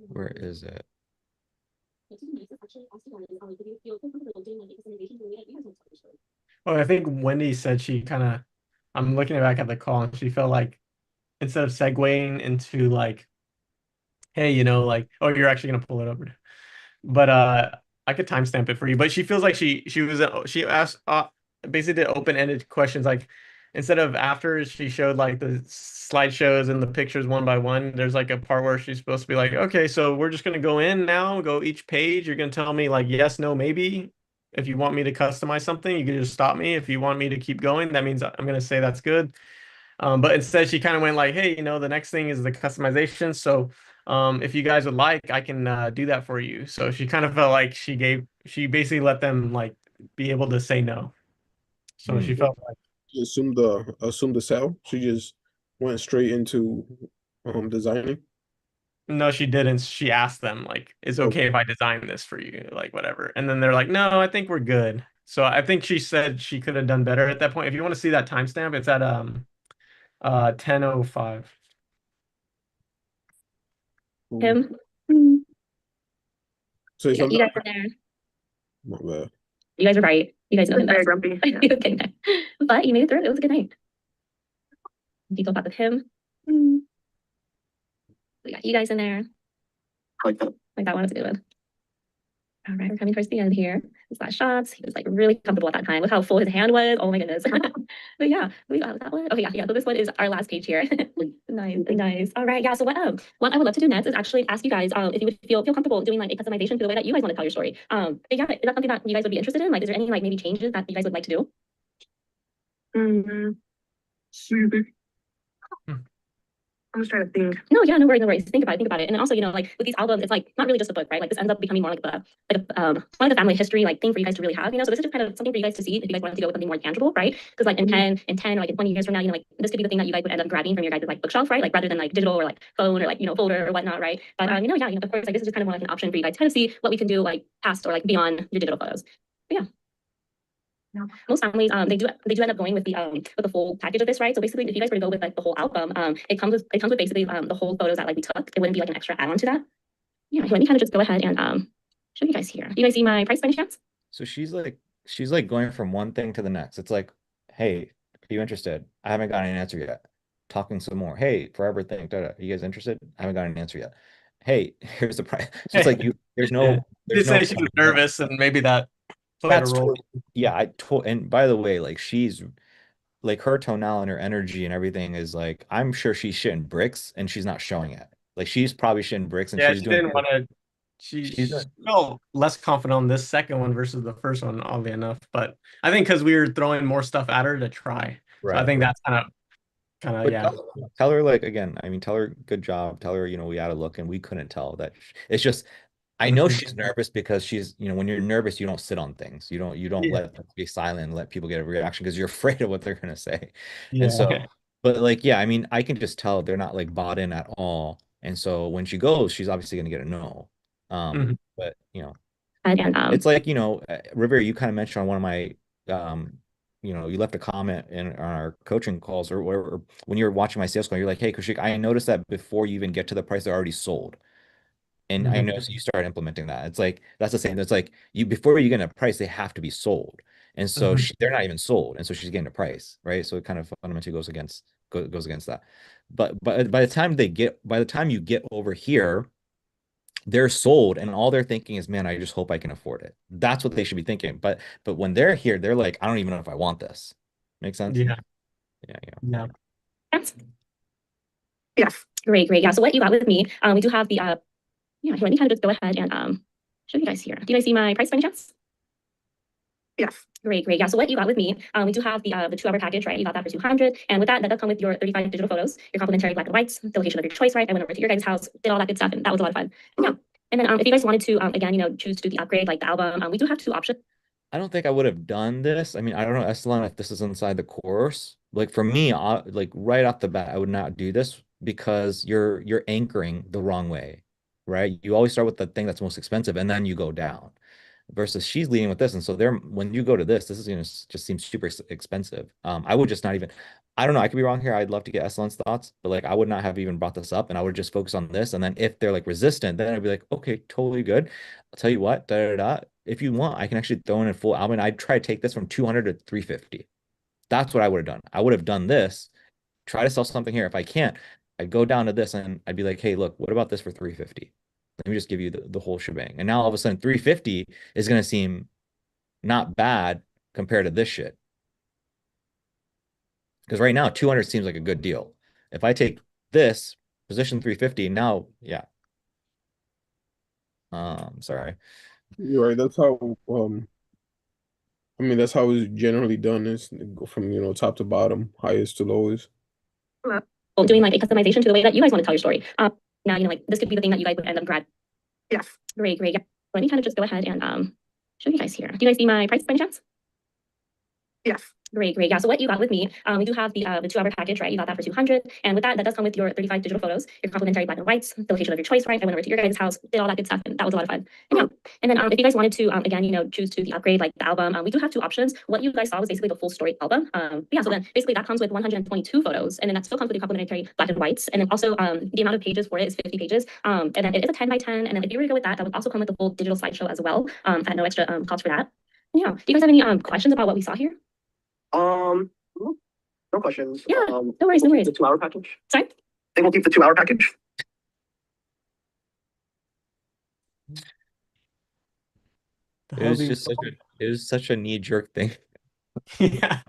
B: where is it?
A: Well, I think Wendy said she kind of, I'm looking back at the call and she felt like instead of segueing into like, hey, like, oh, you're actually gonna pull it up. But I could timestamp it for you. But she feels like she asked basically did open-ended questions like instead of after she showed like the slideshows and the pictures one by one, there's like a part where she's supposed to be like, okay, so we're just gonna go in now, go each page. You're gonna tell me like yes, no, maybe. If you want me to customize something, you can just stop me. If you want me to keep going, that means I'm gonna say that's good. But instead, she kind of went like, "Hey, the next thing is the customization. So, if you guys would like, I can do that for you." So she kind of felt like she basically let them like be able to say no. So
B: Hmm.
A: she felt like,
C: she assumed the sell. She just went straight into designing.
A: no, she didn't. She asked them like, "Is it
C: Okay.
A: okay if I design this for you?" Like whatever. And then they're like, "No, I think we're good." So I think she said she could have done better at that point. If you want to see that timestamp, it's at 10:05.
C: Cool.
D: Him. Mm.
C: Say
D: Yeah, you
C: something.
D: guys are there.
C: My bad.
D: You guys are right. You guys know him
E: Very
D: best.
E: grumpy.
D: Okay, but you made it through. It was a good night. Detail thought with him. Mm. We got you guys in there. Like that one was a good one. All right, we're coming towards the end here. His last shots. He was like really comfortable at that time. Look how full his hand was. Oh my goodness. But yeah, we got that one. Okay, yeah. So this one is our last page here. Nice, nice. All right, yeah. So what I would love to do next is actually ask you guys if you would feel comfortable doing like a customization to the way that you guys want to tell your story. But yeah, is that something that you guys would be interested in? Like, is there any like maybe changes that you guys would like to do?
E: So you think I'm just trying to think.
D: No, yeah, no worries, no worries. Think about it, think about it. And then also, like with these albums, it's like not really just a book, right? Like this ends up becoming more like one of the family history like thing for you guys to really have, So this is just kind of something for you guys to see if you guys wanted to go with something more tangible, right? Because like in 10 or like in 20 years from now, like this could be the thing that you guys would end up grabbing from your guys' like bookshelf, right? Like rather than like digital or like phone or like folder or whatnot, right? But yeah, of course, like this is just kind of more like an option for you guys to kind of see what we can do like past or like beyond your digital photos. But yeah. No. Most families, they do end up going with the full package of this, right? So basically, if you guys were to go with like the whole album, it comes with basically the whole photos that like we took. It wouldn't be like an extra add-on to that. Yeah, let me kind of just go ahead and show you guys here. Do you guys see my price by any chance?
B: So she's like going from one thing to the next. It's like, hey, are you interested? I haven't gotten an answer yet. Talking some more. Hey, forever thing. Da, da. Are you guys interested? I haven't gotten an answer yet. Hey, here's the price. So it's like there's
A: Yeah.
B: no
A: They
B: there's no
A: say she was nervous, and maybe that played a
B: that's
A: role.
B: yeah, and by the way, like she's like her tonality and her energy and everything is like I'm sure she's shitting bricks and she's not showing it. Like she's probably shitting bricks and
A: Yeah,
B: she's
A: she
B: doing
A: didn't want to.
B: she's
A: She
B: doing
A: felt less confident on this second one versus the first one, oddly enough. But I think because we were throwing more stuff at her to try, so I
B: right,
A: think
B: right.
A: that's kind of
B: But
A: yeah.
B: tell her like again, I mean, tell her good job. Tell her, we had a look and we couldn't tell that it's just I know
A: Mhm.
B: she's nervous because she's, when you're nervous, you don't sit on things. You don't
A: Yeah,
B: let them be silent and let people get a reaction because you're afraid of what they're gonna say. And
A: yeah,
B: so, but like, yeah, I mean, I can just tell they're not like bought in at all. And so when she goes, she's obviously gonna get a no.
A: Mhm.
B: But
D: And
B: it's like, Rivera, you kind of mentioned on one of my, you left a comment in on our coaching calls or when you were watching my sales call, you're like, hey, Kushik, I noticed that before you even get to the price, they're already sold. And I
A: Mhm.
B: know so you start implementing that. It's like that's the same. It's like you before you get a price, they have to be sold. And so
A: Mhm.
B: they're not even sold. And so she's getting a price, right? So it kind of fundamentally goes against that. But by the time you get over here, they're sold and all they're thinking is, man, I just hope I can afford it. That's what they should be thinking. But when they're here, they're like, I don't even know if I want this. Make sense?
A: Yeah.
B: Yeah, yeah.
A: Yeah.
D: Yes.
E: Yes.
D: Great, great. Yeah. So what you got with me, we do have the yeah, here, let me kind of just go ahead and show you guys here. Do you guys see my price by any chance?
E: Yes.
D: Great, great. Yeah. So what you got with me, we do have the 2 hour package, right? You got that for 200. And with that, that does come with your 35 digital photos, your complimentary black and whites, the location of your choice, right? I went over to your guys' house, did all that good stuff, and that was a lot of fun. And yeah. And then if you guys wanted to, again, choose to do the upgrade, like the album, we do have 2 options.
B: I don't think I would have done this. I mean, I don't know, Estelan, if this is inside the course. Like for me, like right off the bat, I would not do this because you're anchoring the wrong way, right? You always start with the thing that's most expensive and then you go down. Versus she's leading with this, and so there, when you go to this is gonna just seem super expensive. I would just not even. I don't know. I could be wrong here. I'd love to get Estelan's thoughts, but like I would not have even brought this up, and I would just focus on this. And then if they're like resistant, then I'd be like, okay, totally good. I'll tell you what, da da da. If you want, I can actually throw in a full album. I'd try to take this from 200 to 350. That's what I would have done. I would have done this, try to sell something here. If I can't, I'd go down to this and I'd be like, hey, look, what about this for 350? Let me just give you the whole shebang. And now all of a sudden 350 is going to seem not bad compared to this shit. Because right now 200 seems like a good deal. If I take this position 350 now, yeah. Sorry.
C: You're right. That's how I mean that's how it's generally done is go from top to bottom, highest to lowest.
D: Well, doing like a customization to the way that you guys want to tell your story. Now, like this could be the thing that you guys would end up grad.
E: Yes.
D: Great, great. Yeah. Let me kind of just go ahead and show you guys here. Do you guys see my price by any chance?
E: Yes.
D: Great, great. Yeah. So what you got with me, we do have the 2 hour package, right? You got that for 200. And with that, that does come with your 35 digital photos, your complimentary black and whites, the location of your choice, right? I went over to your guys' house, did all that good stuff, and that was a lot of fun. And yeah. And then if you guys wanted to, again, choose to the upgrade, like the album, we do have 2 options. What you guys saw was basically the full story album. Yeah. So then basically that comes with 122 photos, and then that still comes with your complimentary black and whites. And then also the amount of pages for it is 50 pages. And then it is a 10 by 10. And then if you were to go with that, that would also come with the full digital slideshow as well. At no extra cost for that. Yeah. Do you guys have any questions about what we saw here?
E: No questions.
D: Yeah, no worries, no worries.
E: The 2 hour package.
D: Sorry?
E: They will keep the 2 hour package.
A: The
B: It
A: hell
B: was
A: do you-
B: just it was such a knee-jerk thing.
A: Yeah.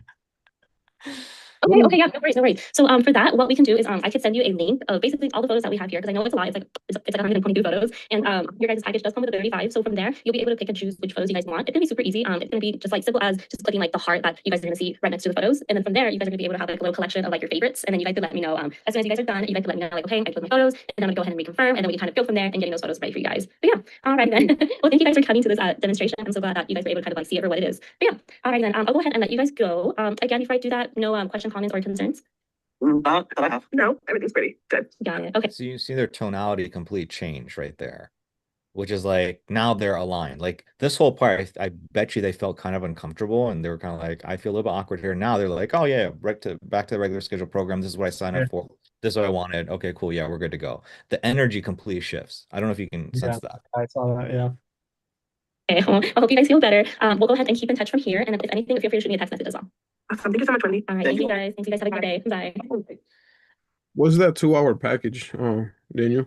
D: Okay, yeah, no worries, no worries. So for that, what we can do is I could send you a link of basically all the photos that we have here because I know it's a lot. It's like 122 photos, and your guys' package does come with a 35. So from there, you'll be able to pick and choose which photos you guys want. It's gonna be super easy. It's gonna be just like simple as just clicking like the heart that you guys are gonna see right next to the photos, and then from there, you guys are gonna be able to have like a little collection of like your favorites, and then you guys could let me know as soon as you guys are done. You guys could let me know like, okay, I took my photos, and then I'm gonna go ahead and reconfirm, and then we can kind of go from there and getting those photos ready for you guys. But yeah, all right then. Well, thank you guys for coming to this demonstration. I'm so glad that you guys were able to kind of like see it for what it is. But yeah, all right then. I'll go ahead and let you guys go. Again, before I do that, no question, comments, or concerns.
E: That I have. No, everything's pretty good.
D: Got it. Okay.
B: So you see their tonality complete change right there, which is like now they're aligned. Like this whole part, I bet you they felt kind of uncomfortable and they were kind of like, I feel a little bit awkward here. Now they're like, oh yeah, back to the regular schedule program. This is what I signed
A: Yeah.
B: up for. This is what I wanted. Okay, cool. Yeah, we're good to go. The energy completely shifts. I don't know if you can sense that.
A: I saw that. Yeah.
D: Okay, well, I hope you guys feel better. We'll go ahead and keep in touch from here. And if anything, feel free to shoot me a text message as well.
E: Awesome. Thank you so much, Wendy.
D: All right, thank you guys. Thank you guys. Have a good day. Bye.
C: What's that 2 hour package, Daniel?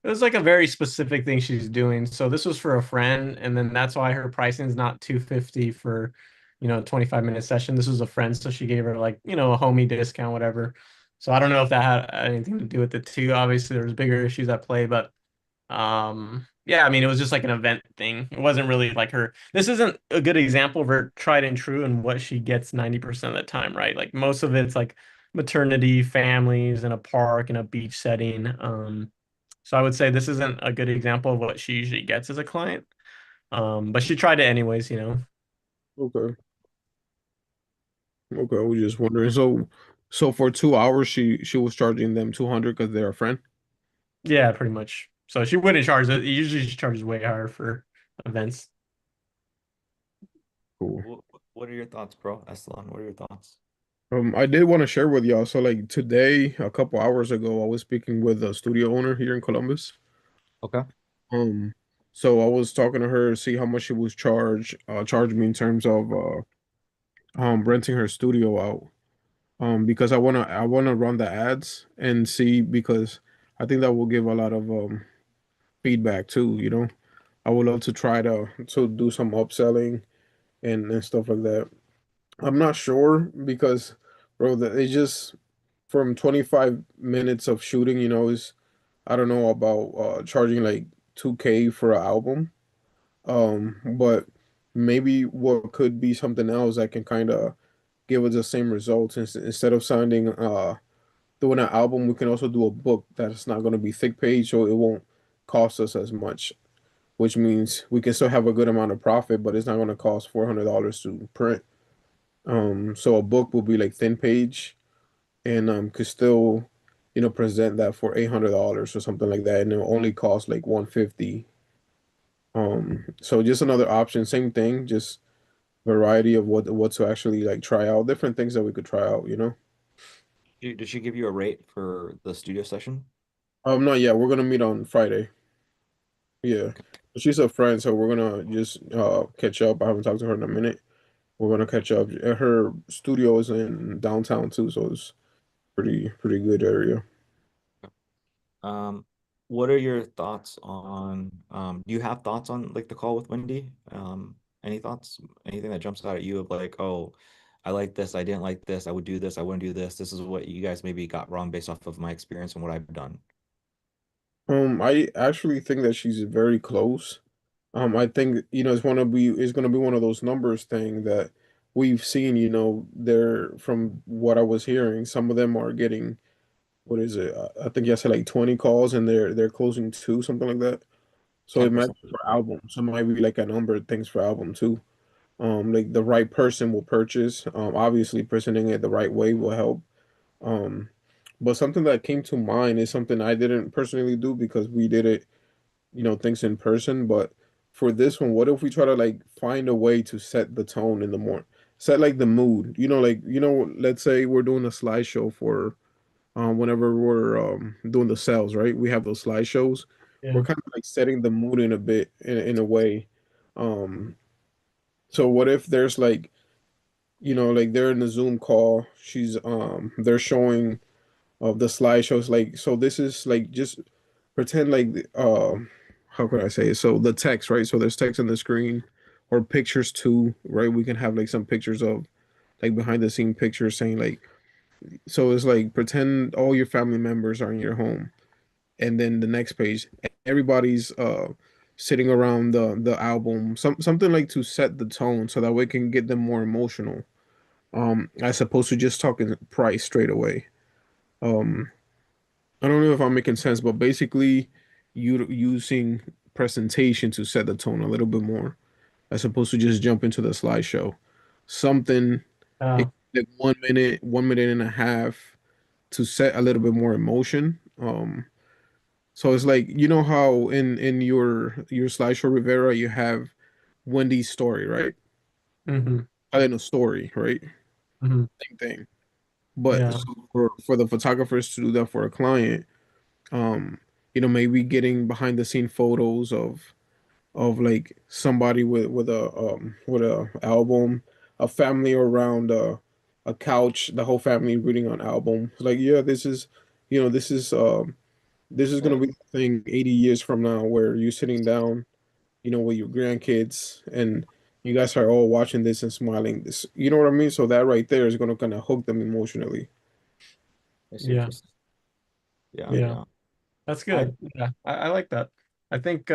A: It was like a very specific thing she's doing. So this was for a friend, and then that's why her pricing is not 250 for, 25-minute session. This was a friend, so she gave her like, a homie discount, whatever. So I don't know if that had anything to do with it too. Obviously, there's bigger issues at play, but yeah, I mean, it was just like an event thing. It wasn't really like her. This isn't a good example of her tried and true and what she gets 90% of the time, right? Like most of it's like maternity, families, in a park, in a beach setting. So I would say this isn't a good example of what she usually gets as a client. But she tried it anyways.
C: Okay. Okay, I was just wondering. So for 2 hours, she was charging them 200 because they're a friend.
A: Yeah, pretty much. So she wouldn't charge it. Usually she charges way higher for events.
C: Cool.
B: What are your thoughts, bro? Estelan, what are your thoughts?
C: I did want to share with y'all. So like today, a couple hours ago, I was speaking with a studio owner here in Columbus.
B: Okay.
C: So I was talking to her to see how much she was charge me in terms of renting her studio out. Because I wanna run the ads and see because I think that will give a lot of feedback too, you know. I would love to try to do some upselling and stuff like that. I'm not sure because, bro, that it's just from 25 minutes of shooting, you know, is I don't know about charging like 2K for an album. But maybe what could be something else that can kind of give us the same results instead of sounding doing an album, we can also do a book that's not going to be thick page, so it won't cost us as much, which means we can still have a good amount of profit, but it's not going to cost $400 to print. So a book will be like thin page and could still, you know, present that for $800 or something like that, and it'll only cost like 150. So just another option, same thing, just variety of what to actually like try out, different things that we could try out, you know.
B: Did she give you a rate for the studio session?
C: Not yet. We're gonna meet on Friday. Yeah. She's a friend, so we're gonna just catch up. I haven't talked to her in a minute. We're gonna catch up. Her studio is in downtown too, so it's pretty good area.
B: Um, what are your thoughts on, do you have thoughts on like the call with Wendy? Any thoughts? Anything that jumps out at you of like, oh, I like this, I didn't like this, I would do this, I wouldn't do this. This is what you guys maybe got wrong based off of my experience and what I've done.
C: I actually think that she's very close. I think, you know, it's gonna be one of those numbers thing that we've seen, you know, there from what I was hearing, some of them are getting what is it? I think you said like 20 calls and they're closing two, something like that. So it might
B: 10%.
C: be for album. So it might be like a number of things for album too. Like the right person will purchase. Obviously presenting it the right way will help. Um, but something that came to mind is something I didn't personally do because we did it, you know, things in person. But for this one, what if we try to like find a way to set the tone in the morning, set like the mood, you know, like, you know, let's say we're doing a slideshow for whenever we're doing the sales, right? We have those slideshows. We're
A: Yeah.
C: kind of like setting the mood in a bit in a way. Um, so what if there's like, you know, like they're in the Zoom call, they're showing the slideshows like, so this is like just pretend like how could I say it? So the text, right? So there's text on the screen or pictures too, right? We can have like some pictures of like behind the scene pictures saying like, so it's like pretend all your family members are in your home, and then the next page everybody's sitting around the album, something like to set the tone so that we can get them more emotional, as opposed to just talking price straight away. um I don't know if I'm making sense, but basically you using presentation to set the tone a little bit more as opposed to just jump into the slideshow, something
A: Uh,
C: it, like 1 minute, 1 minute and a half to set a little bit more emotion. So it's like, you know how in your slideshow Rivera you have Wendy's story, right?
A: hmm
C: I didn't know story, right?
A: hmm
C: Same thing. But
A: Yeah.
C: so for the photographers to do that for a client, um, you know, maybe getting behind the scene photos of like somebody with a album, a family around a couch, the whole family reading on album. It's like, yeah, this is, you know, this is gonna be the thing 80 years from now where you're sitting down, you know, with your grandkids and you guys are all watching this and smiling. This, you know what I mean? So that right there is gonna kind of hook them emotionally.
B: I see what
A: Yeah.
B: you're saying. Yeah,
C: Yeah.
A: Yeah.
B: yeah.
A: That's
B: I
A: good. Yeah. I like that. I think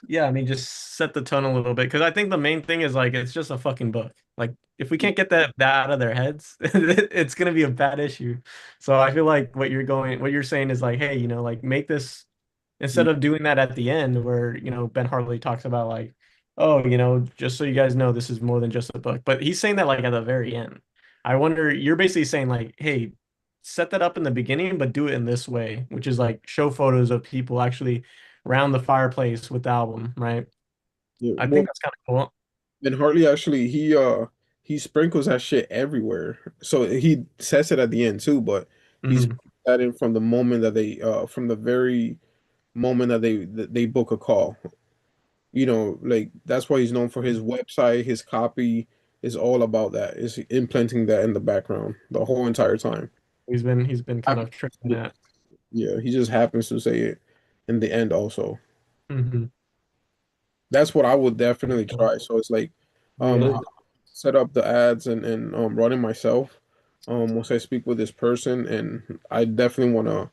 A: yeah, I mean, just set the tone a little bit because I think the main thing is like it's just a fucking book. Like if we can't get that out of their heads, it's gonna be a bad issue. So I feel like what you're saying is like, hey, like make this instead of doing that at the end where Ben Hartley talks about like, oh, just so you guys know, this is more than just a book. But he's saying that like at the very end. I wonder, you're basically saying like, hey, set that up in the beginning, but do it in this way, which is like show photos of people actually around the fireplace with the album, right?
C: Yeah.
A: I
C: Well,
A: think that's kind of cool.
C: and Hartley actually he sprinkles that shit everywhere. So he says it at the end too, but he's
A: Hmm.
C: that in from the moment that they from the very moment that they book a call. You know, like that's why he's known for his website, his copy is all about that. Is implanting that in the background the whole entire time.
A: He's been kind of tricking that.
C: Yeah, he just happens to say it. in the end also.
A: Hmm.
C: That's what I would definitely try. So it's like
A: Yeah.
C: I set up the ads and run it myself. Once I speak with this person, and I definitely want to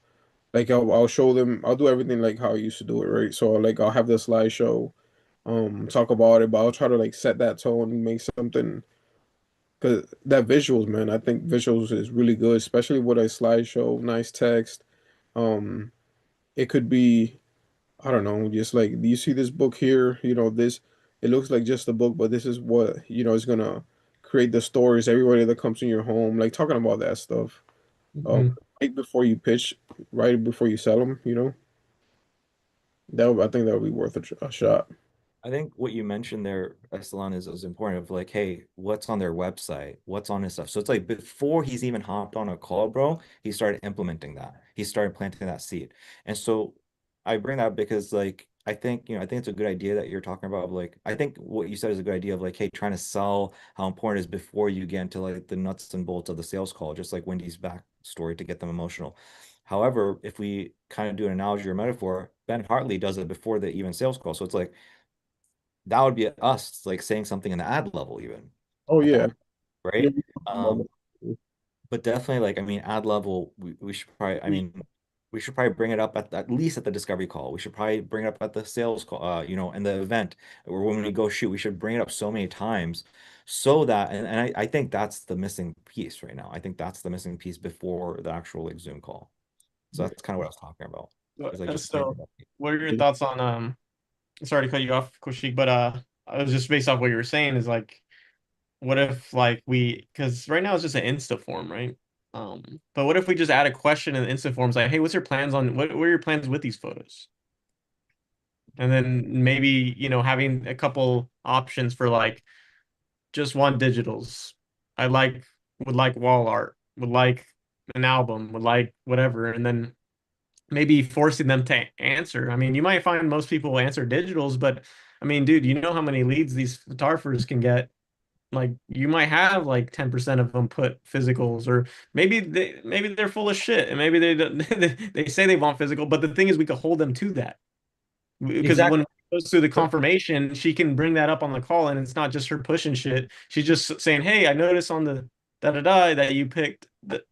C: like I'll show them. I'll do everything like how I used to do it, right? So like I'll have the slideshow, talk about it, but I'll try to like set that tone, make something because that visuals, man. I think visuals is really good, especially with a slideshow, nice text. Um, it could be I don't know, just like, do you see this book here? This, it looks like just a book, but this is what, is gonna create the stories, everybody that comes in your home, like talking about that stuff. Um,
A: Hmm.
C: right before you pitch, right before you sell them. I think that would be worth a shot.
B: I think what you mentioned there, Estelan, is important of like, hey, what's on their website? What's on his stuff? So it's like before he's even hopped on a call, bro, he started implementing that. He started planting that seed. And so I bring that up because like I think it's a good idea that you're talking about of like I think what you said is a good idea of like, hey, trying to sell how important it is before you get into like the nuts and bolts of the sales call, just like Wendy's backstory to get them emotional. However, if we kind of do an analogy or metaphor, Ben Hartley does it before the even sales call. So it's like that would be us like saying something in the ad level even
C: Oh
B: at
C: yeah.
B: that,
C: Yeah.
B: right? But definitely like I mean ad level we should probably I mean we should probably bring it up at least at the discovery call. We should probably bring it up at the sales call, and the event or when we go shoot, we should bring it up so many times so that and I think that's the missing piece right now. I think that's the missing piece before the actual like Zoom call. So that's kind of what I was talking about. It's like just planting
A: So,
B: that seed.
A: what are your thoughts on sorry to cut you off, Koshik, but I was just based off what you were saying is like, what if like because right now it's just an Insta form, right? But what if we just add a question in the Insta forms like, hey, what's your plans on what are your plans with these photos? And then maybe, having a couple options for like just want digitals. I would like wall art, would like an album, would like whatever, and then maybe forcing them to answer. I mean, you might find most people will answer digitals, but I mean, dude, you know how many leads these photographers can get? Like you might have like 10% of them put physicals, or maybe they're full of shit and maybe they don't, they say they want physical, but the thing is we could hold them to that. Because when
B: Exactly.
A: it goes through the confirmation, she can bring that up on the call, and it's not just her pushing shit. She's just saying, "Hey, I noticed on the da da da that you picked the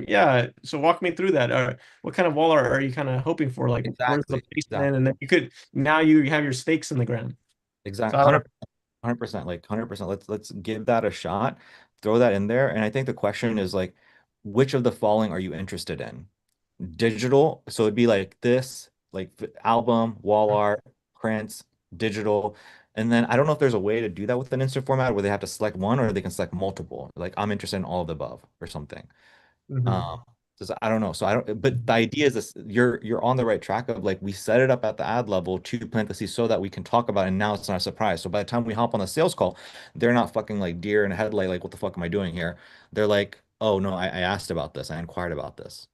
A: yeah. So walk me through that. What kind of wall art are you kind of hoping for? Like, where's the
B: Exactly.
A: placement?"
B: Exactly.
A: And then you have your stakes in the ground. So
B: Exactly.
A: I don't
B: 100%, like 100%. Let's give that a shot. Throw that in there. And I think the question is like, which of the following are you interested in? Digital, so it'd be like this, like album, wall art, prints, digital. And then I don't know if there's a way to do that with an instant format where they have to select one or they can select multiple. Like I'm interested in all of the above or something.
A: know.
B: Um, I don't know. So I don't, but the idea is this, you're on the right track of like we set it up at the ad level to plant the seed so that we can talk about it and now it's not a surprise. So by the time we hop on the sales call, they're not fucking like deer in a headlight, like what the fuck am I doing here? They're like, oh no, I asked about this, I inquired about this.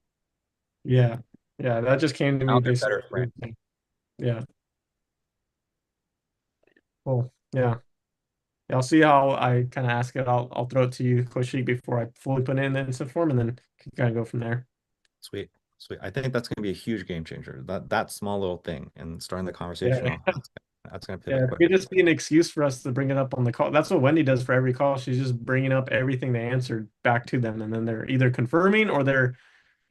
A: Yeah. Yeah, that just came to
B: Now
A: me
B: they're
A: based on
B: better
A: what you
B: framed.
A: were saying. Yeah, cool. Yeah. Yeah, I'll see how I kind of ask it. I'll throw it to you, Koshi, before I fully put it in the instant form, and then kind of go from there.
B: Sweet. Sweet. I think that's going to be a huge game changer. That small little thing and starting the conversation
A: Yeah.
B: off, that's going to pivot
A: Yeah, it could
B: quicker.
A: just be an excuse for us to bring it up on the call. That's what Wendy does for every call. She's just bringing up everything they answered back to them, and then they're either confirming or they're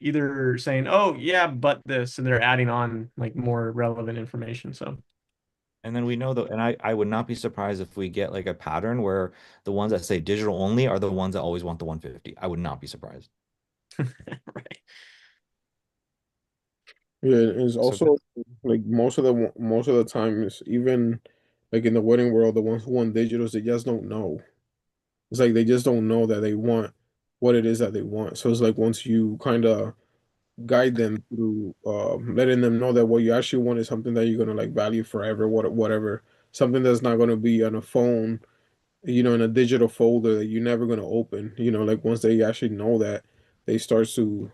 A: either saying, "Oh, yeah, but this," and they're adding on like more relevant information. So,
B: And then we know that, and I would not be surprised if we get like a pattern where the ones that say digital only are the ones that always want the 150. I would not be surprised.
A: right.
C: Yeah, it's
B: So good.
C: also like most of the times, even like in the wedding world, the ones who want digitals, they just don't know. It's like they just don't know that they want what it is that they want. So it's like once you kind of guide them through letting them know that what you actually want is something that you're gonna like value forever, whatever, something that's not gonna be on a phone, in a digital folder that you're never gonna open. Like once they actually know that, they start to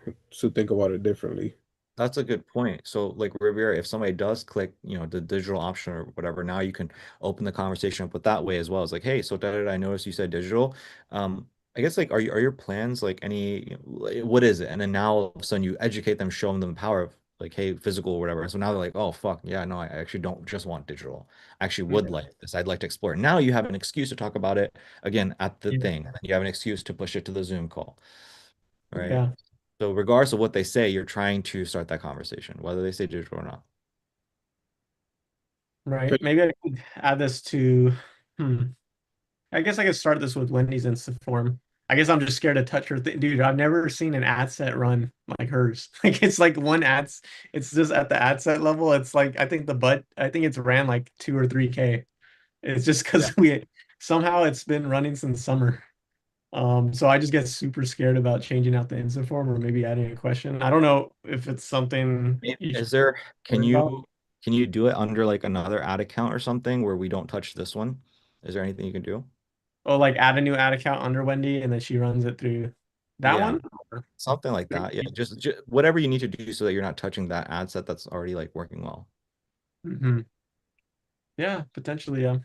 C: think about it differently.
B: That's a good point. So, like Riviera, if somebody does click, the digital option or whatever, now you can open the conversation up with that way as well. It's like, hey, so did I notice you said digital? I guess like, are your plans like any, what is it? And then now all of a sudden you educate them, show them the power of like, hey, physical or whatever. So now they're like, oh fuck, yeah, no, I actually don't just want digital. I actually would like this. I'd like to explore it. Now you have an excuse to talk about it again at the
A: Yeah.
B: thing. And you have an excuse to push it to the Zoom call, right?
A: Yeah.
B: So regardless of what they say, you're trying to start that conversation, whether they say digital or not.
A: Right.
C: 'Cause-
A: Maybe I could add this to, hmm. I guess I could start this with Wendy's Insta form. I guess I'm just scared to touch her. Dude, I've never seen an ad set run like hers. Like it's like one ads. It's just at the ad set level. It's like I think it's ran like 2 or 3K. It's just
B: Yeah.
A: because somehow it's been running since summer. So I just get super scared about changing out the Insta form or maybe adding a question. I don't know if it's something you should
B: Is there, can
A: worry about.
B: you do it under like another ad account or something where we don't touch this one? Is there anything you can do?
A: Oh, like add a new ad account under Wendy and then she runs it through that
B: Yeah,
A: one?
B: something like that. Yeah, just whatever you need to do so that you're not touching that ad set that's already like working well.
A: Hmm. Yeah, potentially, yeah.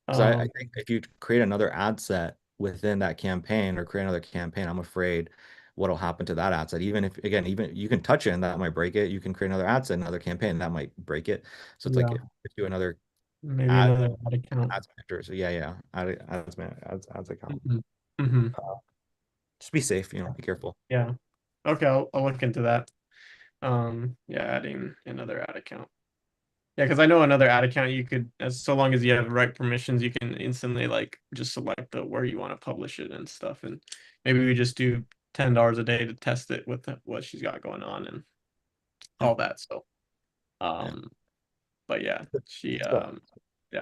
B: Because I
A: Um,
B: think if you create another ad set within that campaign or create another campaign, I'm afraid what'll happen to that ad set. Even if, again, even you can touch it and that might break it. You can create another ad set, another campaign, that might break it. So it's like
A: yeah,
B: if you do another
A: maybe
B: ad
A: another ad account.
B: ads manager. So yeah, yeah, ads account.
A: Hmm. Hmm.
B: Just be safe, be careful.
A: Yeah. Okay, I'll look into that. Yeah, adding another ad account. Yeah, because I know another ad account you could, as so long as you have the right permissions, you can instantly like just select the where you want to publish it and stuff. And maybe we just do $10 a day to test it with what she's got going on and
B: Yeah,
A: all that. So,
B: yeah.
A: um, but yeah, she,
B: So
A: yeah,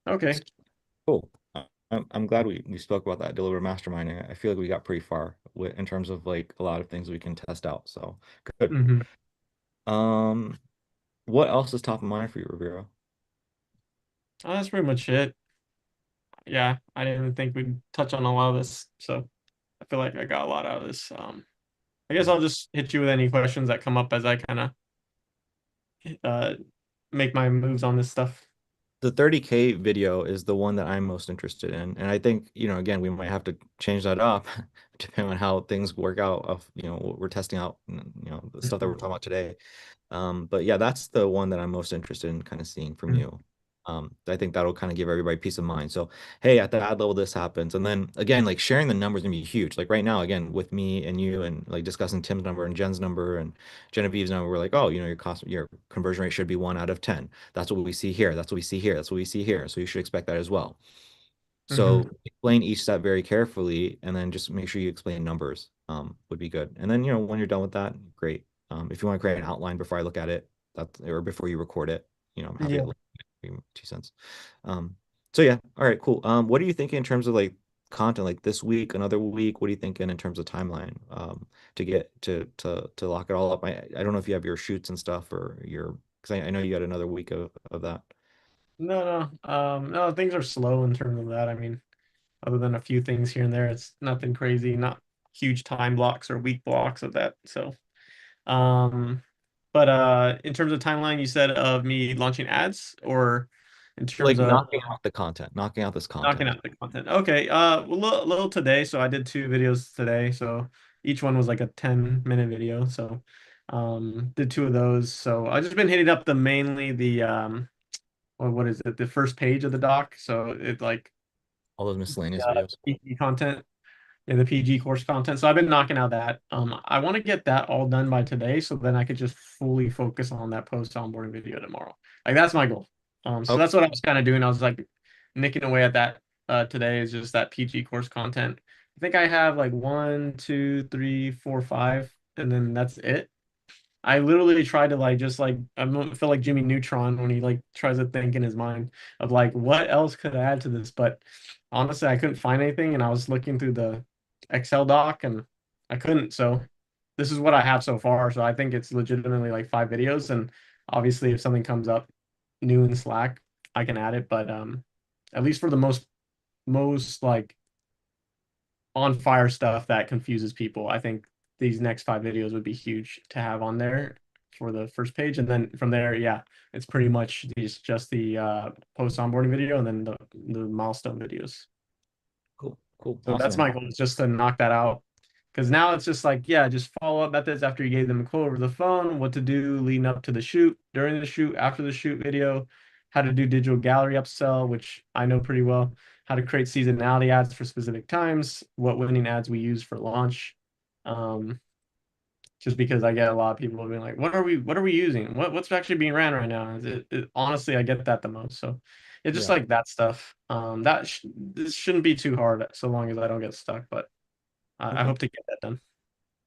A: okay.
B: cool. I'm glad we spoke about that deliberate masterminding. I feel like we got pretty far in terms of like a lot of things we can test out. So good.
A: Hmm.
B: Um, what else is top of mind for you, Rivera?
A: That's pretty much it. Yeah, I didn't think we'd touch on a lot of this, so I feel like I got a lot out of this. I guess I'll just hit you with any questions that come up as I kind of uh make my moves on this stuff.
B: The 30K video is the one that I'm most interested in. And I think, again, we might have to change that up depending on how things work out of, what we're testing out, the stuff that we're talking about today. But yeah, that's the one that I'm most interested in kind of seeing from
A: Mhm.
B: you. I think that'll kind of give everybody peace of mind. So, hey, at the ad level, this happens. And then again, like sharing the numbers gonna be huge. Like right now, again, with me and you and like discussing Tim's number and Jen's number and Genevieve's number, we're like, oh, your conversion rate should be 1 out of 10. That's what we see here. That's what we see here. That's what we see here. So you should expect that as well.
A: Mhm.
B: So explain each step very carefully, and then just make sure you explain numbers. Would be good. And then when you're done with that, great. If you want to create an outline before I look at it, or before you record it, I'm happy to
A: Yeah.
B: look at it, 2 cents. Um, so yeah, all right, cool. What are you thinking in terms of like content, like this week, another week? What are you thinking in terms of timeline to get to lock it all up? I don't know if you have your shoots and stuff or your because I know you got another week of that.
A: No, no. No, things are slow in terms of that. I mean, other than a few things here and there, it's nothing crazy, not huge time blocks or week blocks of that. So, um, but in terms of timeline, you said of me launching ads or in terms
B: Like
A: of
B: knocking out the content, knocking out this
A: knocking
B: content.
A: out the content. Okay. Little today. So I did 2 videos today. So each one was like a 10-minute video. So did 2 of those. So I've just been hitting up mainly the what is it? The first page of the doc. So it like
B: All those miscellaneous videos.
A: PG content. Yeah, the PG course content. So I've been knocking out that. I want to get that all done by today, so then I could just fully focus on that post onboarding video tomorrow. Like that's my goal. So
B: Okay.
A: that's what I was kind of doing. I was like nicking away at that today is just that PG course content. I think I have like 1, 2, 3, 4, 5, and then that's it. I literally tried to like just like feel like Jimmy Neutron when he like tries to think in his mind of like what else could I add to this, but honestly I couldn't find anything, and I was looking through the Excel doc and I couldn't. So this is what I have so far. So I think it's legitimately like 5 videos, and obviously if something comes up new in Slack, I can add it. But at least for the most like on fire stuff that confuses people, I think these next 5 videos would be huge to have on there for the first page. And then from there, yeah, it's pretty much these just the post onboarding video and then the milestone videos.
B: Cool. Cool.
A: So that's
B: Awesome.
A: my goal, is just to knock that out Because now it's just like, yeah, just follow-up methods after you gave them a quote over the phone, what to do leading up to the shoot, during the shoot, after the shoot video, how to do digital gallery upsell, which I know pretty well, how to create seasonality ads for specific times, what winning ads we use for launch. Um, just because I get a lot of people being like, what are we using? What's actually being ran right now? Honestly, I get that the most. So it's just
B: Yeah.
A: like that stuff. This shouldn't be too hard so long as I don't get stuck, but I
B: Okay.
A: hope to get that done.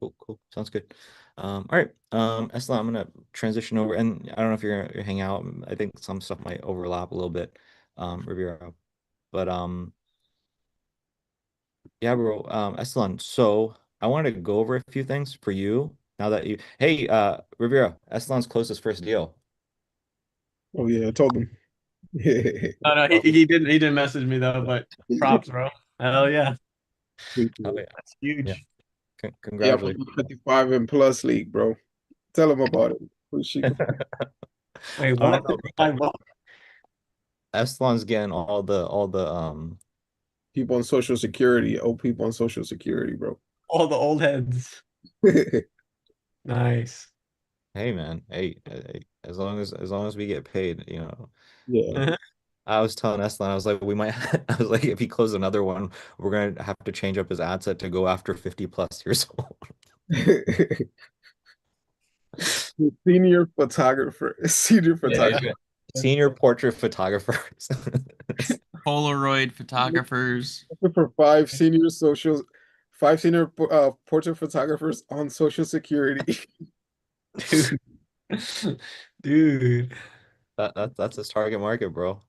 B: Cool. Cool. Sounds good. All right. Esla, I'm gonna transition over, and I don't know if you're hang out. I think some stuff might overlap a little bit, Riviera. But yeah, bro. Eslan, so I wanted to go over a few things for you now that you. Hey, Riviera, Eslan's closed his first deal.
C: Oh yeah, I told him.
A: No, no, he didn't message me though, but props, bro. Hell yeah.
B: Oh yeah,
A: That's
B: yeah.
A: huge.
C: Yeah, for
B: Congratulations.
C: the 55 and plus league, bro. Tell him about it.
A: Wait,
B: Oh
A: what?
B: no, bro.
A: I what?
B: Eslan's getting all the
C: People on Social Security. Oh, people on Social Security, bro.
A: All the old heads. Nice.
B: hey man, hey, as long as we get paid, you know.
C: Yeah.
B: I was telling Eslan, I was like, we might, I was like, if he closes another one, we're gonna have to change up his ad set to go after 50 plus years old.
C: Senior photographer. Senior
B: Yeah,
A: Yeah.
C: photographer.
B: senior portrait photographers.
F: Polaroid photographers.
C: For five senior portrait photographers on Social Security.
A: Dude. Dude.
B: That's his target market, bro.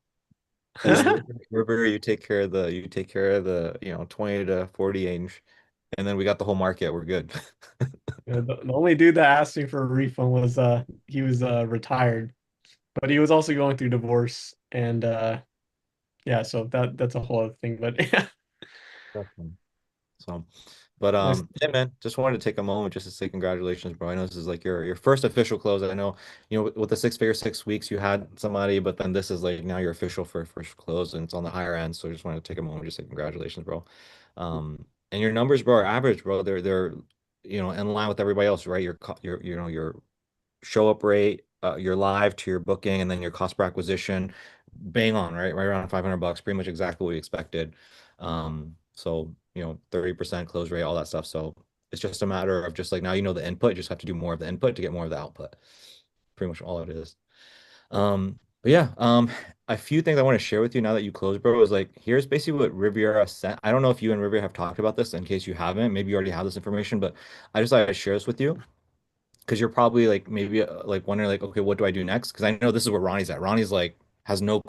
B: And then River, you take care of the 20 to 40 range, and then we got the whole market. We're good.
A: Yeah, the only dude that asked me for a refund was he was retired, but he was also going through divorce and yeah, so that's a whole other thing. But yeah,
B: Definitely. So, but
A: nice.
B: yeah, man, just wanted to take a moment just to say congratulations, bro. I know this is like your first official close. I know, with the six-figure 6 weeks, you had somebody, but then this is like now your official for first close, and it's on the higher end. So I just wanted to take a moment just to say congratulations, bro. And your numbers, bro, are average, bro. They're in line with everybody else, right? Your show up rate, your live to your booking, and then your cost per acquisition, bang on, right? Right around $500, pretty much exactly what we expected. So 30% close rate, all that stuff. So it's just a matter of just like now the input, you just have to do more of the input to get more of the output. Pretty much all it is. But yeah, a few things I want to share with you now that you closed, bro, is like here's basically what Riviera sent. I don't know if you and Riviera have talked about this in case you haven't. Maybe you already have this information, but I just thought I'd share this with you because you're probably like maybe like wondering like, okay, what do I do next? Because I know this is where Ronnie's at. Ronnie's like has no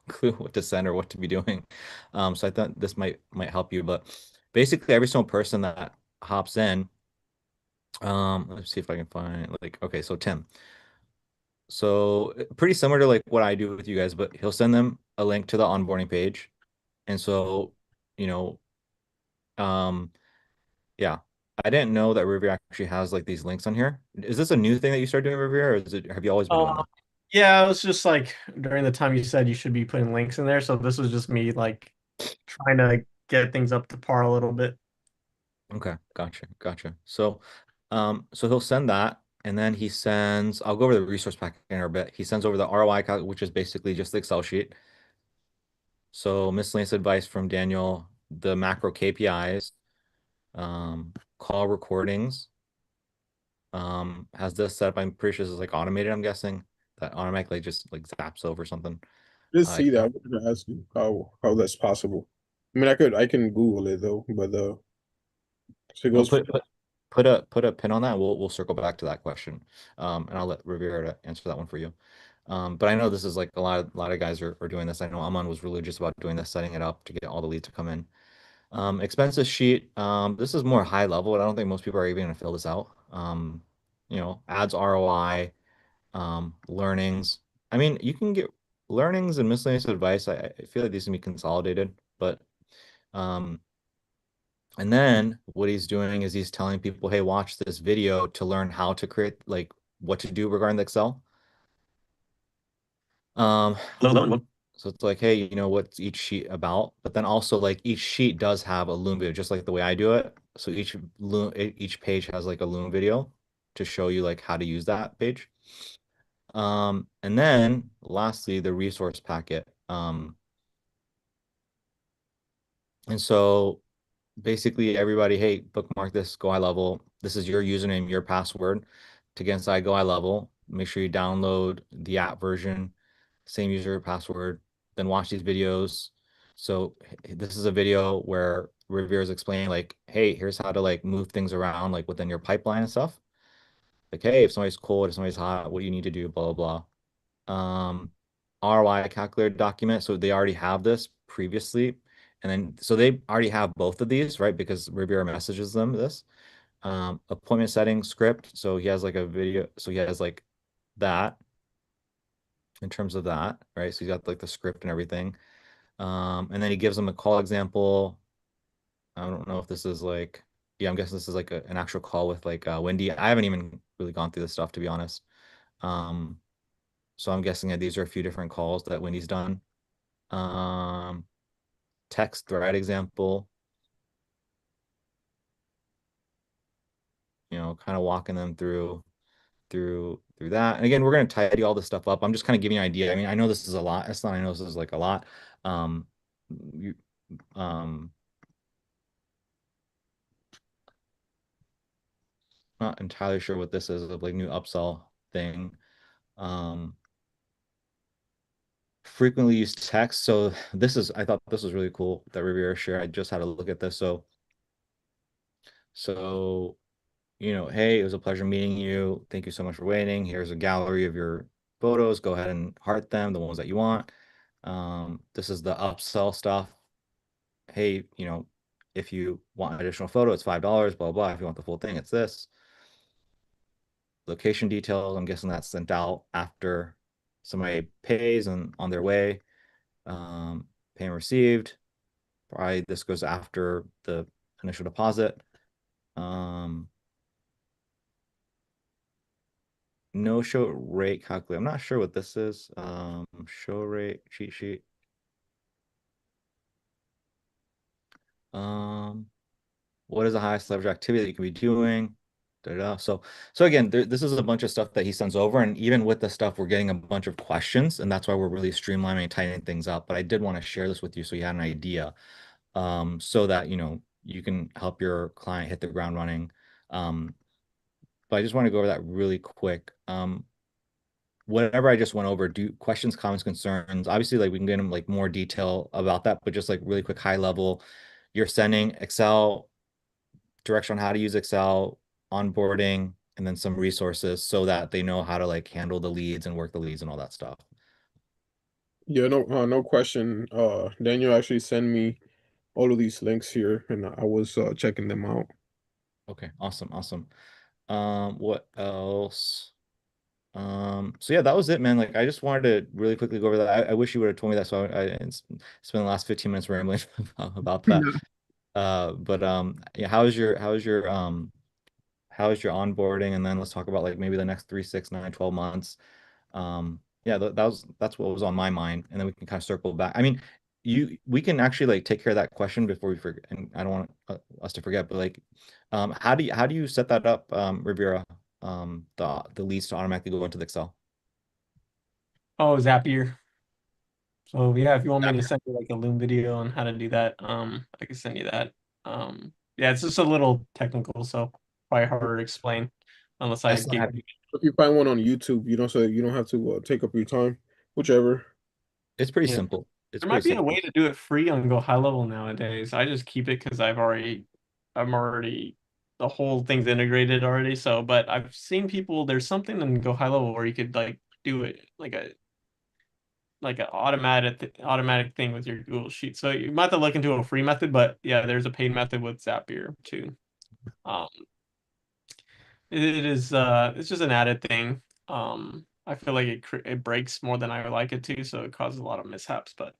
B: clue what to send or what to be doing. So I thought this might help you. But basically, every single person that hops in, let's see if I can find like okay, so Tim. So pretty similar to like what I do with you guys, but he'll send them a link to the onboarding page, and so you know, um, yeah. I didn't know that Riviera actually has like these links on here. Is this a new thing that you started doing Riviera, or have you always been doing
A: Uh,
B: this?
A: yeah, it was just like during the time you said you should be putting links in there, so this was just me like trying to get things up to par a little bit.
B: Okay, gotcha. So he'll send that, and then I'll go over the resource pack in a bit. He sends over the ROI calc, which is basically just the Excel sheet. So miscellaneous advice from Daniel, the macro KPIs, call recordings. Has this set up? I'm pretty sure this is like automated, I'm guessing. That automatically just like zaps over something.
C: Just
B: Uh,
C: see that. I wanted to ask you how that's possible. I mean, I can Google it though, but so it
B: I'll
C: goes for
B: put a pin on that. We'll circle back to that question. And I'll let Rivera answer that one for you. But I know this is like a lot of guys are doing this. I know Aman was really just about doing this, setting it up to get all the leads to come in. Expenses sheet. This is more high level, but I don't think most people are even gonna fill this out. Ads ROI, learnings. I mean, you can get learnings and miscellaneous advice. I feel like these can be consolidated, but um, and then what he's doing is he's telling people, hey, watch this video to learn how to create like what to do regarding the Excel. Um, so it's like, hey, what's each sheet about? But then also like each sheet does have a Loom view, just like the way I do it. So each page has like a Loom video to show you like how to use that page. And then lastly, the resource packet. And so basically everybody, hey, bookmark this, go high level. This is your username, your password to get inside go high level. Make sure you download the app version, same user password, then watch these videos. So this is a video where Revere is explaining like, hey, here's how to like move things around like within your pipeline and stuff. Like, hey, if somebody's cold, if somebody's hot, what do you need to do, blah, blah, blah. ROI calculator document. So they already have this previously. And then, so they already have both of these, right? Because Riviera messages them this. Appointment setting script. So he has like a video. So he has like that in terms of that, right? So he's got like the script and everything. And then he gives them a call example. I don't know if this is like, yeah, I'm guessing this is like an actual call with like Wendy. I haven't even really gone through this stuff, to be honest. Um, so I'm guessing that these are a few different calls that Wendy's done. Um, Text thread example, kind of walking them through that. And again, we're going to tidy all this stuff up. I'm just kind of giving you an idea. I mean, I know this is a lot. It's not, I know this is like a lot. Um, you, um, Not entirely sure what this is, a like new upsell thing. Um, Frequently used text. So I thought this was really cool that Riviera shared. I just had a look at this. So hey, it was a pleasure meeting you. Thank you so much for waiting. Here's a gallery of your photos. Go ahead and heart them, the ones that you want. This is the upsell stuff. Hey, if you want an additional photo, it's $5, blah, blah. If you want the full thing, it's this. Location details, I'm guessing that's sent out after somebody pays and on their way. Payment received. Probably this goes after the initial deposit. No show rate calculator. I'm not sure what this is. Show rate cheat sheet. What is the highest leverage activity that you can be doing? Da, da, da. So again, this is a bunch of stuff that he sends over, and even with the stuff, we're getting a bunch of questions, and that's why we're really streamlining and tightening things up. But I did want to share this with you so you had an idea, so that you can help your client hit the ground running. But I just want to go over that really quick. Whatever I just went over, do questions, comments, concerns. Obviously, like we can get into like more detail about that, but just like really quick high level, you're sending Excel direction on how to use Excel, onboarding, and then some resources so that they know how to like handle the leads and work the leads and all that stuff.
C: Yeah, no question. Daniel actually sent me all of these links here, and I was checking them out.
B: Okay, awesome, awesome. What else? So yeah, that was it, man. Like I just wanted to really quickly go over that. I wish you would have told me that, so I spent the last 15 minutes rambling about that. But yeah, how's your onboarding? And then let's talk about like maybe the next 3, 6, 9, 12 months. Yeah, that's what was on my mind, and then we can kind of circle back. I mean, we can actually like take care of that question before we forget, and I don't want us to forget, but like, how do you set that up, Rivera? The leads to automatically go into the Excel.
A: Oh, Zapier. So yeah, if you want me to send you like a Loom video on how to do that, I can send you that. Yeah, it's just a little technical, so probably harder to explain unless I
B: Excellent.
A: gave
B: Have
A: you.
C: If you find one on YouTube, so you don't have to take up your time, whichever.
B: It's pretty
A: Yeah,
B: simple. It's
A: there
B: pretty
A: might be a way
B: simple.
A: to do it free on Go High Level nowadays. I just keep it because I'm already the whole thing's integrated already. So, but I've seen people. There's something in Go High Level where you could like do it like an automatic thing with your Google Sheet. So you might have to look into a free method, but yeah, there's a paid method with Zapier too. Um, it is it's just an added thing. I feel like it breaks more than I would like it to, so it causes a lot of mishaps, but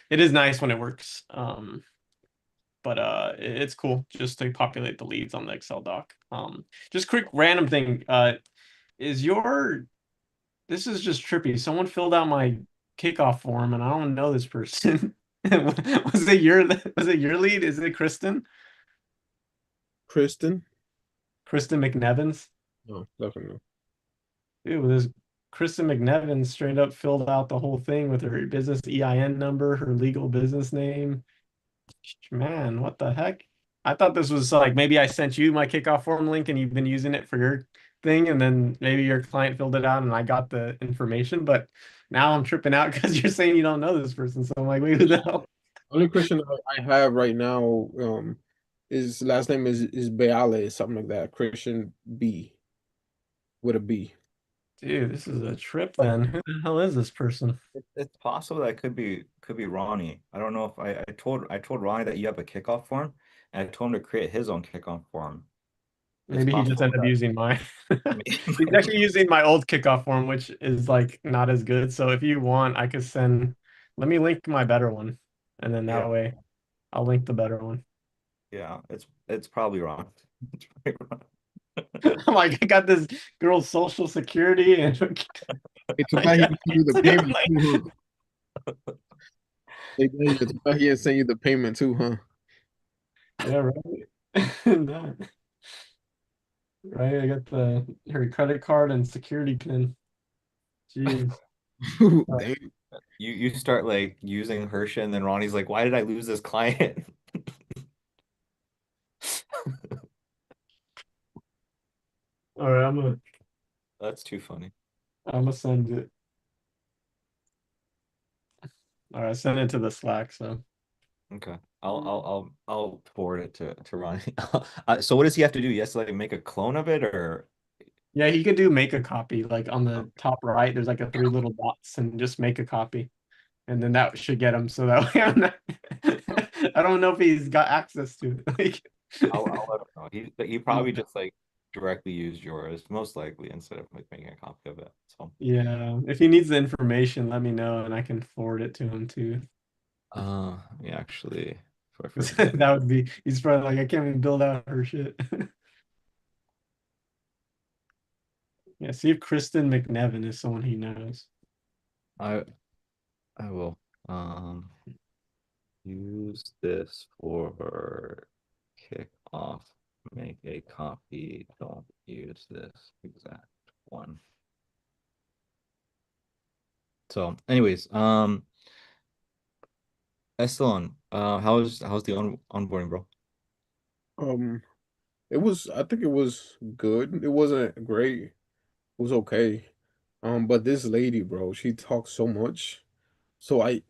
A: it is nice when it works. But it's cool just to populate the leads on the Excel doc. Just quick random thing. Is your This is just trippy. Someone filled out my kickoff form, and I don't know this person. Was it your lead? Is it Kristen?
C: Kristen?
A: Kristen McNevins.
C: No, definitely
A: Dude, this Kristen McNevins straight up filled out the whole thing with her business EIN number, her legal business name. Man, what the heck? I thought this was like maybe I sent you my kickoff form link and you've been using it for your thing, and then maybe your client filled it out and I got the information. But now I'm tripping out because you're saying you don't know this person. So I'm like, wait, who the hell?
C: only Christian I have right now. His last name is Beale, something like that. Christian B with a B.
A: Dude, this is a trip then. Who the hell is this person?
B: It's possible that it could be Ronnie. I don't know if I told Ronnie that you have a kickoff form, and I told him to create his own kickoff form. It's
A: Maybe he just
B: possible
A: ended up
B: that
A: using mine. He's actually using my old kickoff form, which is like not as good. So if you want, I could send, let me link my better one. And then
B: yeah,
A: that way I'll link the better one.
B: yeah, it's probably wrong. It's probably wrong.
A: I'm like, I got this girl's social security and
C: It's too
A: like,
C: bad he
A: yeah,
C: didn't send you the
A: I'm
C: payment
A: like,
C: too, huh? It's too bad he didn't send you the payment too, huh?
A: yeah, right. No, right. I got her credit card and security pin. Jeez.
C: Damn.
B: You start like using Hershey, and then Ronnie's like, "Why did I lose this client?"
A: All right,
B: That's too funny.
A: I'm gonna send it. All right, send it to the Slack. So
B: Okay. I'll forward it to Ronnie. So what does he have to do? He has to like make a clone of it, or
A: yeah, he could do make a copy. Like on
B: oh,
A: the top right, there's like a three little dots, and just make a copy, and then that should get him. So that way, I don't know if he's got access to it.
B: I'll let him know. He probably just like directly used yours, most likely, instead of like making a copy of it. So
A: Yeah, if he needs the information, let me know, and I can forward it to him too.
B: yeah, actually, if I
A: 'Cause
B: forget.
A: that would be, he's probably like, I can't even build out her shit. Yeah, see if Kristen McNevin is someone he knows.
B: I I will use this for kick off. Make a copy. Don't use this exact one. So, anyways, Esteban, how's the onboarding, bro?
C: Um, I think it was good. It wasn't great. It was okay. But this lady, bro, she talks so much. So I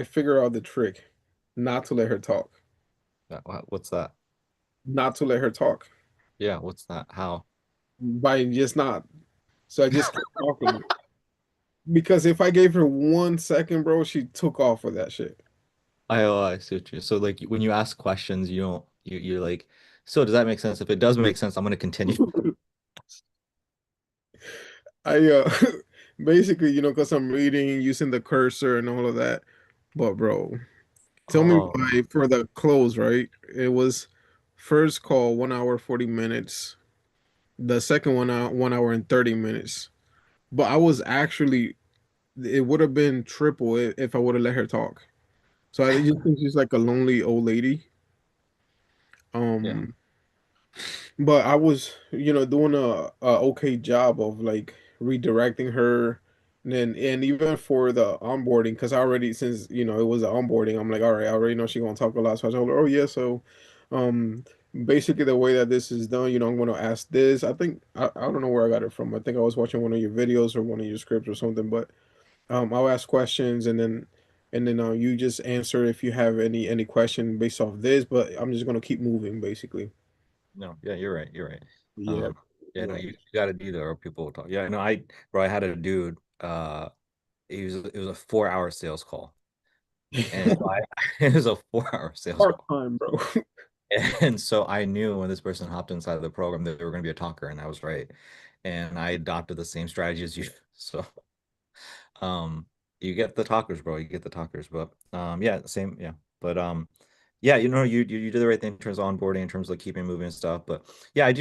C: figure out the trick, not to let her talk.
B: What's that?
C: Not to let her talk
B: Yeah, what's that? How?
C: by just not. So I just kept talking because if I gave her 1 second, bro, she took off with that shit.
B: I see what you. So like when you ask questions, you don't you're like, so does that make sense? If it does make sense, I'm gonna continue.
C: I basically, because I'm reading using the cursor and all of that. But bro, tell me
B: Oh,
C: why for the close, right? It was first call 1 hour 40 minutes. The second one out 1 hour and 30 minutes. But I was actually it would have been triple if I would have let her talk. So I just think she's like a lonely old lady.
B: yeah.
C: Um, but I was, doing a okay job of like redirecting her, and even for the onboarding, because I already since it was the onboarding, I'm like, all right, I already know she's gonna talk a lot. So I told her, oh yeah, so, um, basically the way that this is done, I'm gonna ask this. I think I don't know where I got it from. I think I was watching one of your videos or one of your scripts or something, but I'll ask questions and then you just answer if you have any question based off this. But I'm just gonna keep moving, basically.
B: No, yeah, you're right. You're right.
C: Yeah.
B: Um, yeah, no,
C: Yeah.
B: you gotta do that or people will talk. Yeah, no, bro, I had a dude, it was a 4 hour sales call. And so it was a 4 hour sales
C: Part
B: call.
C: time, bro.
B: And so I knew when this person hopped inside the program that they were gonna be a talker, and I was right. And I adopted the same strategy as you. So um you get the talkers, bro. You get the talkers. But yeah, same, yeah. But yeah, you did the right thing in terms of onboarding, in terms of like keeping moving and stuff. But yeah,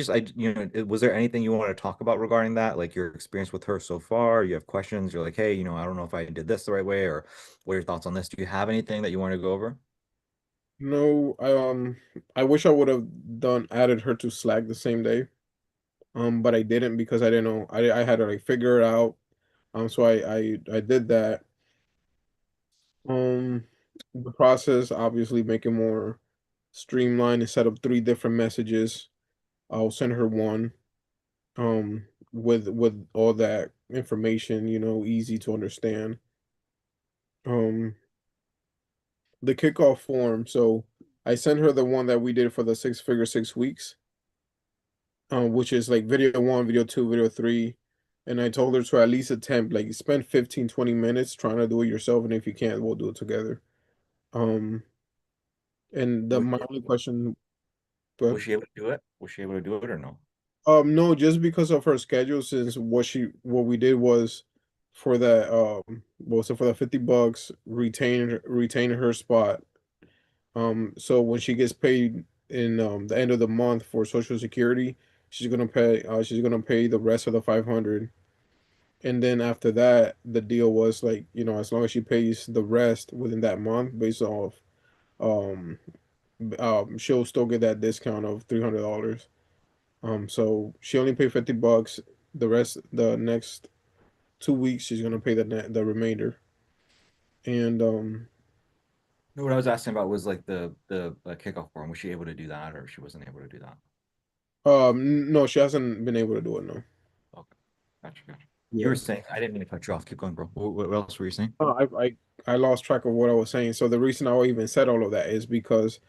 B: was there anything you want to talk about regarding that? Like your experience with her so far? You have questions, you're like, hey, I don't know if I did this the right way, or what are your thoughts on this? Do you have anything that you want to go over?
C: No, I wish I would have done added her to Slack the same day. But I didn't because I didn't know. I had to like figure it out. So I did that. Um, the process obviously make it more streamlined instead of three different messages. I'll send her one. With all that information, easy to understand. Um, the kickoff form. So I sent her the one that we did for the 6 figure 6 weeks, which is like video one, video two, video three. And I told her to at least attempt, like spend 15, 20 minutes trying to do it yourself. And if you can't, we'll do it together. Um, and
B: Was
C: my
B: she,
C: only question, but
B: was she able to do it? Was she able to do it or no?
C: no, just because of her schedule, since what we did was for that for the $50, retain her spot. So when she gets paid in the end of the month for Social Security, she's gonna pay the rest of the 500. And then after that, the deal was like, as long as she pays the rest within that month based off um she'll still get that discount of $300. So she only paid $50. The next 2 weeks, she's gonna pay the remainder. And
B: No, what I was asking about was like the kickoff form. Was she able to do that, or she wasn't able to do that?
C: no, she hasn't been able to do it. No.
B: Okay, gotcha, gotcha. You were
C: Yeah.
B: saying I didn't mean to cut you off. Keep going, bro. What else were you saying?
C: Uh, I, I I lost track of what I was saying. So the reason I even said all of that is because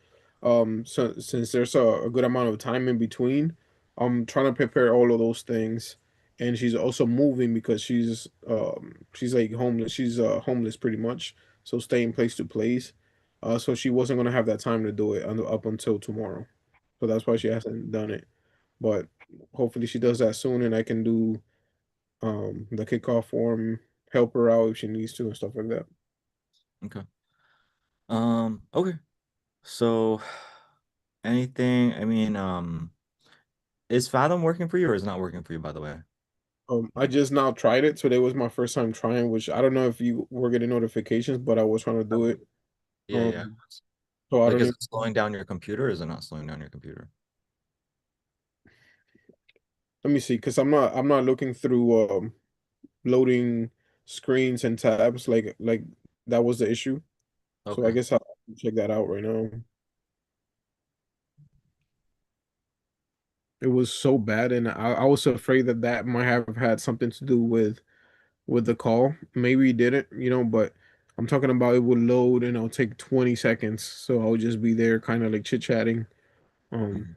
C: since there's a good amount of time in between, I'm trying to prepare all of those things. And she's also moving because she's like homeless. She's homeless pretty much. So staying place to place. So she wasn't gonna have that time to do it up until tomorrow. So that's why she hasn't done it. But hopefully she does that soon and I can do the kickoff form, help her out if she needs to and stuff like that.
B: Okay. Okay. So anything, I mean, is Fathom working for you or is it not working for you, by the way?
C: I just now tried it. Today was my first time trying, which I don't know if you were getting notifications, but I was trying to do
B: Okay.
C: it.
B: Yeah, yeah.
C: Um, so I
B: Like,
C: don't
B: is
C: even.
B: it slowing down your computer or is it not slowing down your computer?
C: Let me see, because I'm not looking through loading screens and tabs like that was the issue. So I
B: Okay.
C: guess I'll check that out right now. It was so bad, and I was afraid that that might have had something to do with the call. Maybe it didn't, but I'm talking about it would load and it'll take 20 seconds. So I'll just be there kind of like chit-chatting. Um,
B: Mhm.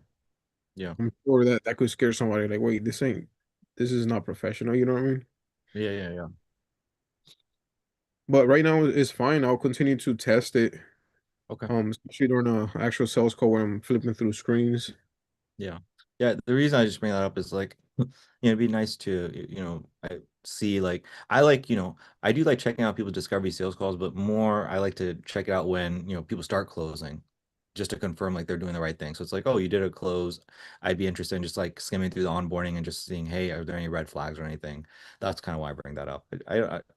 B: Yeah.
C: I'm sure that that could scare somebody like, wait, this is not professional, you know what I mean?
B: Yeah, yeah, yeah.
C: But right now it's fine. I'll continue to test it.
B: Okay.
C: Especially during a actual sales call where I'm flipping through screens.
B: Yeah. Yeah. The reason I just bring that up is like, it'd be nice to, I see like, I like, I do like checking out people's discovery sales calls, but more I like to check it out when, people start closing just to confirm like they're doing the right thing. So it's like, oh, you did a close. I'd be interested in just like skimming through the onboarding and just seeing, hey, are there any red flags or anything? That's kind of why I bring that up. You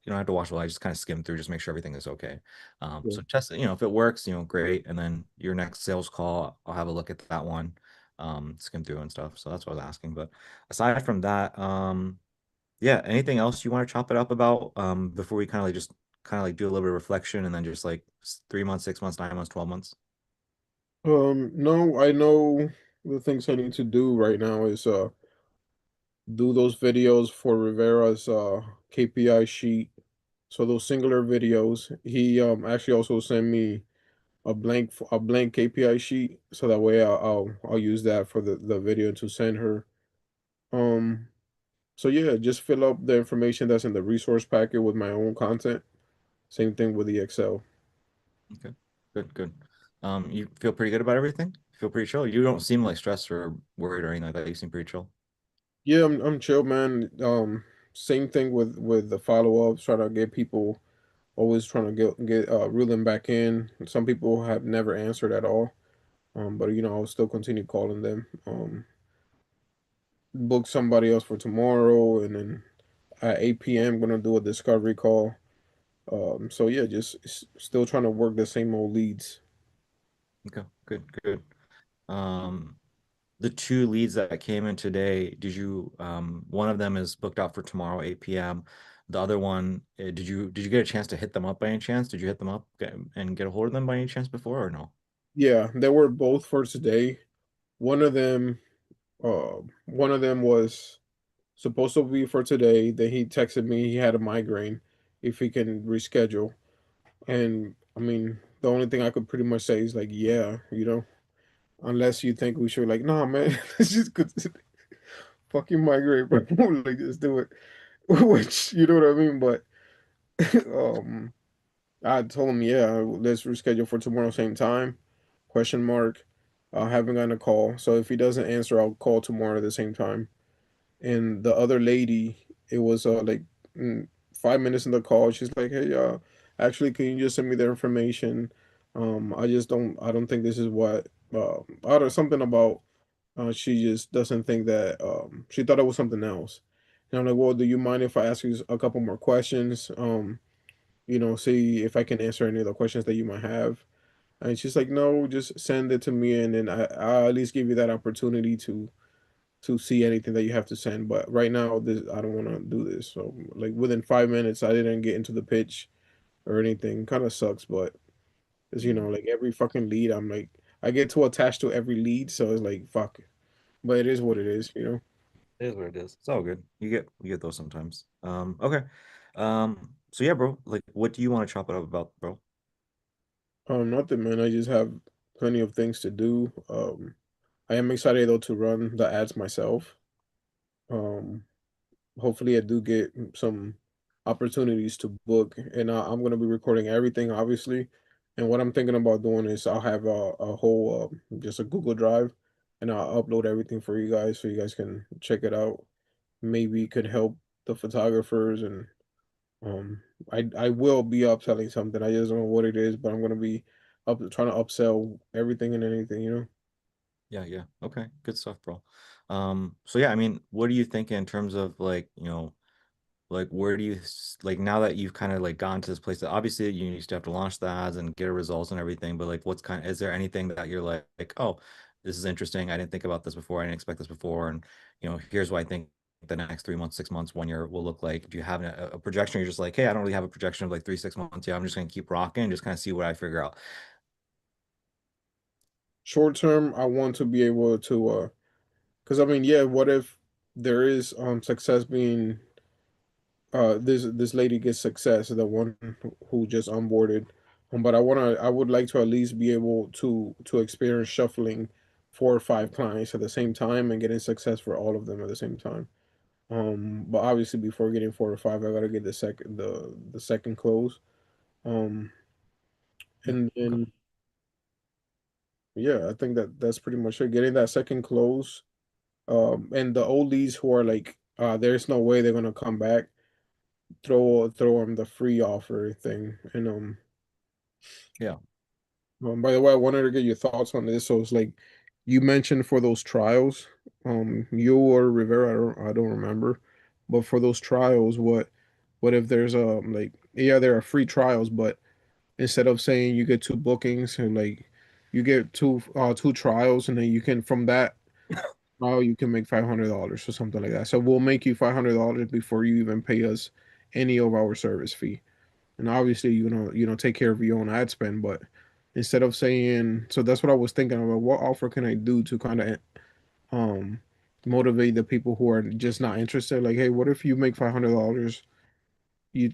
B: don't have to watch it. I just kind of skim through, just make sure everything is okay.
C: Yeah.
B: So test it, if it works, great. And then your next sales call, I'll have a look at that one, skim through and stuff. So that's what I was asking. But aside from that, yeah, anything else you want to chop it up about before we kind of like just kind of like do a little bit of reflection and then just like 3 months, 6 months, 9 months, 12 months?
C: No, I know the things I need to do right now is do those videos for Rivera's KPI sheet. So those singular videos, he actually also sent me a blank KPI sheet, so that way I'll use that for the video to send her. Um, so yeah, just fill up the information that's in the resource packet with my own content. Same thing with the Excel.
B: Okay, good, good. You feel pretty good about everything? Feel pretty chill? You don't seem like stressed or worried or anything like that. You seem pretty chill.
C: Yeah, I'm chill, man. Same thing with the follow-ups, trying to get people always trying to get reel them back in. Some people have never answered at all. But I'll still continue calling them. Book somebody else for tomorrow, and then at 8 p.m. gonna do a discovery call. So yeah, just still trying to work the same old leads.
B: Okay, good, good. Um, the two leads that came in today, did you one of them is booked out for tomorrow, 8 p.m. The other one, did you get a chance to hit them up by any chance? Did you hit them up and get a hold of them by any chance before or no?
C: Yeah, they were both for today. One of them, one of them was supposed to be for today. Then he texted me he had a migraine, if he can reschedule. And I mean, the only thing I could pretty much say is like, yeah, unless you think we should like, nah, man, let's just go to fucking migraine, bro. Like, just do it. Which you know what I mean, but um. I told him, yeah, let's reschedule for tomorrow, same time. Question mark. I haven't gotten a call. So if he doesn't answer, I'll call tomorrow at the same time. And the other lady, it was like 5 minutes in the call. She's like, hey, actually, can you just send me the information? I don't think this is what, I don't something about, she just doesn't think that, she thought it was something else. And I'm like, well, do you mind if I ask you a couple more questions? See if I can answer any of the questions that you might have. And she's like, no, just send it to me, and then I'll at least give you that opportunity to see anything that you have to send. But right now, I don't want to do this. So like within 5 minutes, I didn't get into the pitch or anything. Kind of sucks, but as you know,
B: Mm.
C: like every fucking lead, I'm like I get too attached to every lead, so it's like fuck. But it is what it is.
B: It is what it is. It's all good. You get those sometimes. Okay. So yeah, bro, like what do you want to chop it up about, bro?
C: Nothing, man. I just have plenty of things to do. I am excited though to run the ads myself. Um, Hopefully I do get some opportunities to book, and I'm gonna be recording everything, obviously. And what I'm thinking about doing is I'll have a whole just a Google Drive, and I'll upload everything for you guys so you guys can check it out. Maybe it could help the photographers, and um, I will be upselling something. I just don't know what it is, but I'm gonna be up trying to upsell everything and anything.
B: Yeah, yeah. Okay, good stuff, bro. So yeah, I mean, what do you think in terms of like, like where do you like now that you've kind of like gone to this place that obviously you still have to launch the ads and get results and everything, but like is there anything that you're like, oh, this is interesting. I didn't think about this before. I didn't expect this before. And here's what I think the next 3 months, 6 months, 1 year will look like. Do you have a projection? You're just like, hey, I don't really have a projection of like 3, 6 months. Yeah, I'm just gonna keep rocking and just kind of see what I figure out.
C: Short term, I want to be able to because I mean, yeah, what if there is success being this lady gets success, the one who just onboarded. But I would like to at least be able to experience shuffling 4 or 5 clients at the same time and getting success for all of them at the same time. But obviously before getting 4 or 5, I gotta get the second close. Um,
B: Yeah.
C: and
B: Okay.
C: then yeah, I think that's pretty much it. Getting that second close. And the oldies who are like, there's no way they're gonna come back. Throw them the free offer thing. And
B: Yeah.
C: by the way, I wanted to get your thoughts on this. So it's like you mentioned for those trials, you or Rivera, I don't remember, but for those trials, what if there's like, yeah, there are free trials, but instead of saying you get 2 bookings and like you get two trials, and then you can from that trial you can make $500 or something like that. So we'll make you $500 before you even pay us any of our service fee. And obviously, take care of your own ad spend, but instead of saying, so that's what I was thinking about. What offer can I do to kind of um motivate the people who are just not interested? Like, hey, what if you make $500? We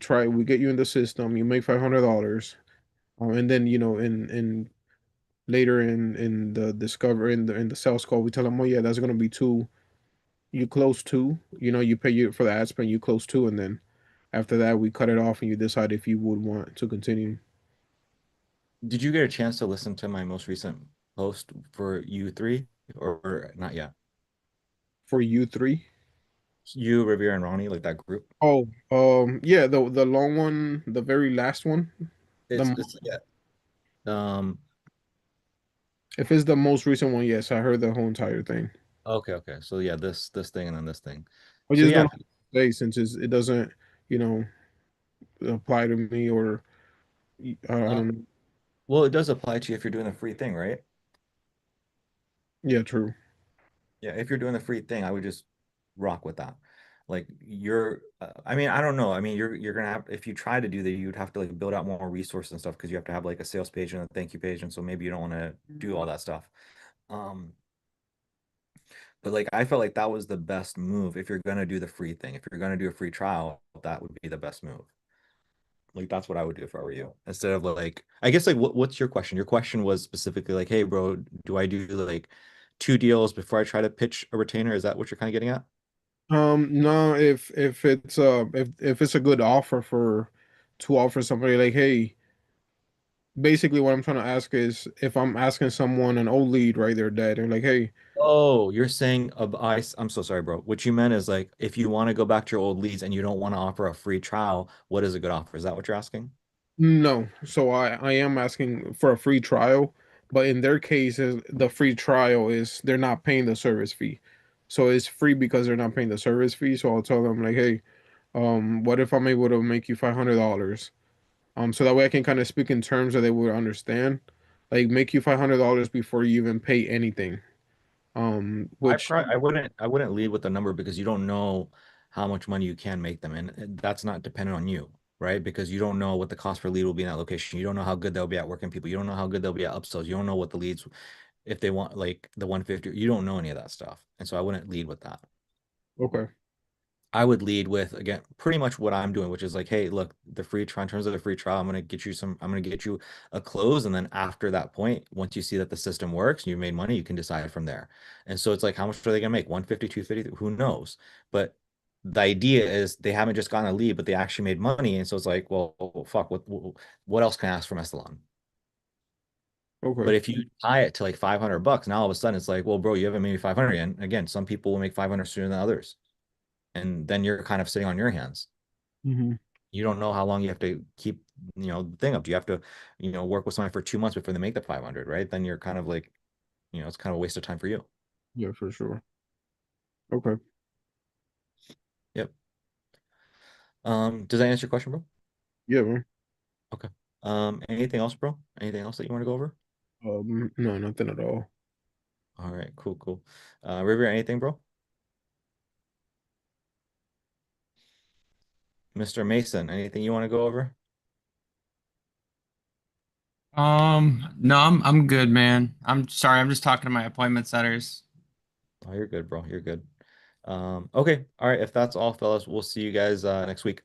C: get you in the system, you make $500, and then in later in the discover in the sales call, we tell them, oh yeah, that's gonna be two. You close two, you pay you for the ad spend, you close two, and then after that, we cut it off, and you decide if you would want to continue.
B: Did you get a chance to listen to my most recent post for you three or not yet?
C: For you three.
B: You, Rivera, and Ronnie, like that group.
C: Oh, yeah, the long one, the very last one. The
B: It's yeah. Um,
C: If it's the most recent one, yes, I heard the whole entire thing.
B: okay, okay. So yeah, this thing and then this thing.
C: I
B: So
C: just
B: yeah,
C: don't say since it doesn't, you know, apply to me, or I
B: uh,
C: don't know.
B: Well, it does apply to you if you're doing the free thing, right?
C: Yeah, true.
B: Yeah, if you're doing the free thing, I would just rock with that. Like I mean, I don't know. I mean, you're gonna have if you try to do that, you'd have to like build out more resources and stuff because you have to have like a sales page and a thank you page, and so maybe you don't want to do all that stuff. Um, but like I felt like that was the best move if you're gonna do the free thing. If you're gonna do a free trial, that would be the best move. Like that's what I would do if I were you. Instead of like, I guess like what's your question? Your question was specifically like, hey bro, do I do like two deals before I try to pitch a retainer? Is that what you're kind of getting at?
C: No, if it's a good offer for to offer somebody like, hey, basically what I'm trying to ask is if I'm asking someone an old lead, right? They're dead, and like, hey,
B: Oh, you're saying I'm so sorry, bro. What you meant is like if you want to go back to your old leads and you don't want to offer a free trial, what is a good offer? Is that what you're asking?
C: no. So I am asking for a free trial, but in their case, the free trial is they're not paying the service fee. So it's free because they're not paying the service fee. So I'll tell them like, hey, what if I'm able to make you $500? So that way I can kind of speak in terms that they would understand. Like make you $500 before you even pay anything. Which
B: I wouldn't lead with the number because you don't know how much money you can make them, and that's not dependent on you, right? Because you don't know what the cost per lead will be in that location. You don't know how good they'll be at working people. You don't know how good they'll be at upsells. You don't know what the leads, if they want like the 150, you don't know any of that stuff. And so I wouldn't lead with that.
C: okay.
B: I would lead with again pretty much what I'm doing, which is like, hey, look, the free trial in terms of the free trial, I'm gonna get you a close, and then after that point, once you see that the system works, you made money, you can decide from there. And so it's like, how much are they gonna make? 150, 250, who knows? But the idea is they haven't just gotten a lead, but they actually made money. And so it's like, well, fuck, what else can I ask from Estalon?
C: Okay.
B: But if you tie it to like $500, now all of a sudden it's like, well, bro, you haven't made me 500. And again, some people will make 500 sooner than others. And then you're kind of sitting on your hands.
C: Hmm.
B: You don't know how long you have to keep, the thing up. Do you have to, work with somebody for 2 months before they make the 500, right? Then you're kind of like, it's kind of a waste of time for you.
C: Yeah, for sure. Okay.
B: Yep. Does that answer your question, bro?
C: Yeah, man.
B: Okay. Anything else, bro? Anything else that you want to go over?
C: No, nothing at all.
B: All right, cool, cool. River, anything, bro? Mr. Mason, anything you want to go over?
F: No, I'm good, man. I'm sorry, I'm just talking to my appointment setters.
B: Oh, you're good, bro. You're good. Okay. All right. If that's all, fellas, we'll see you guys next week.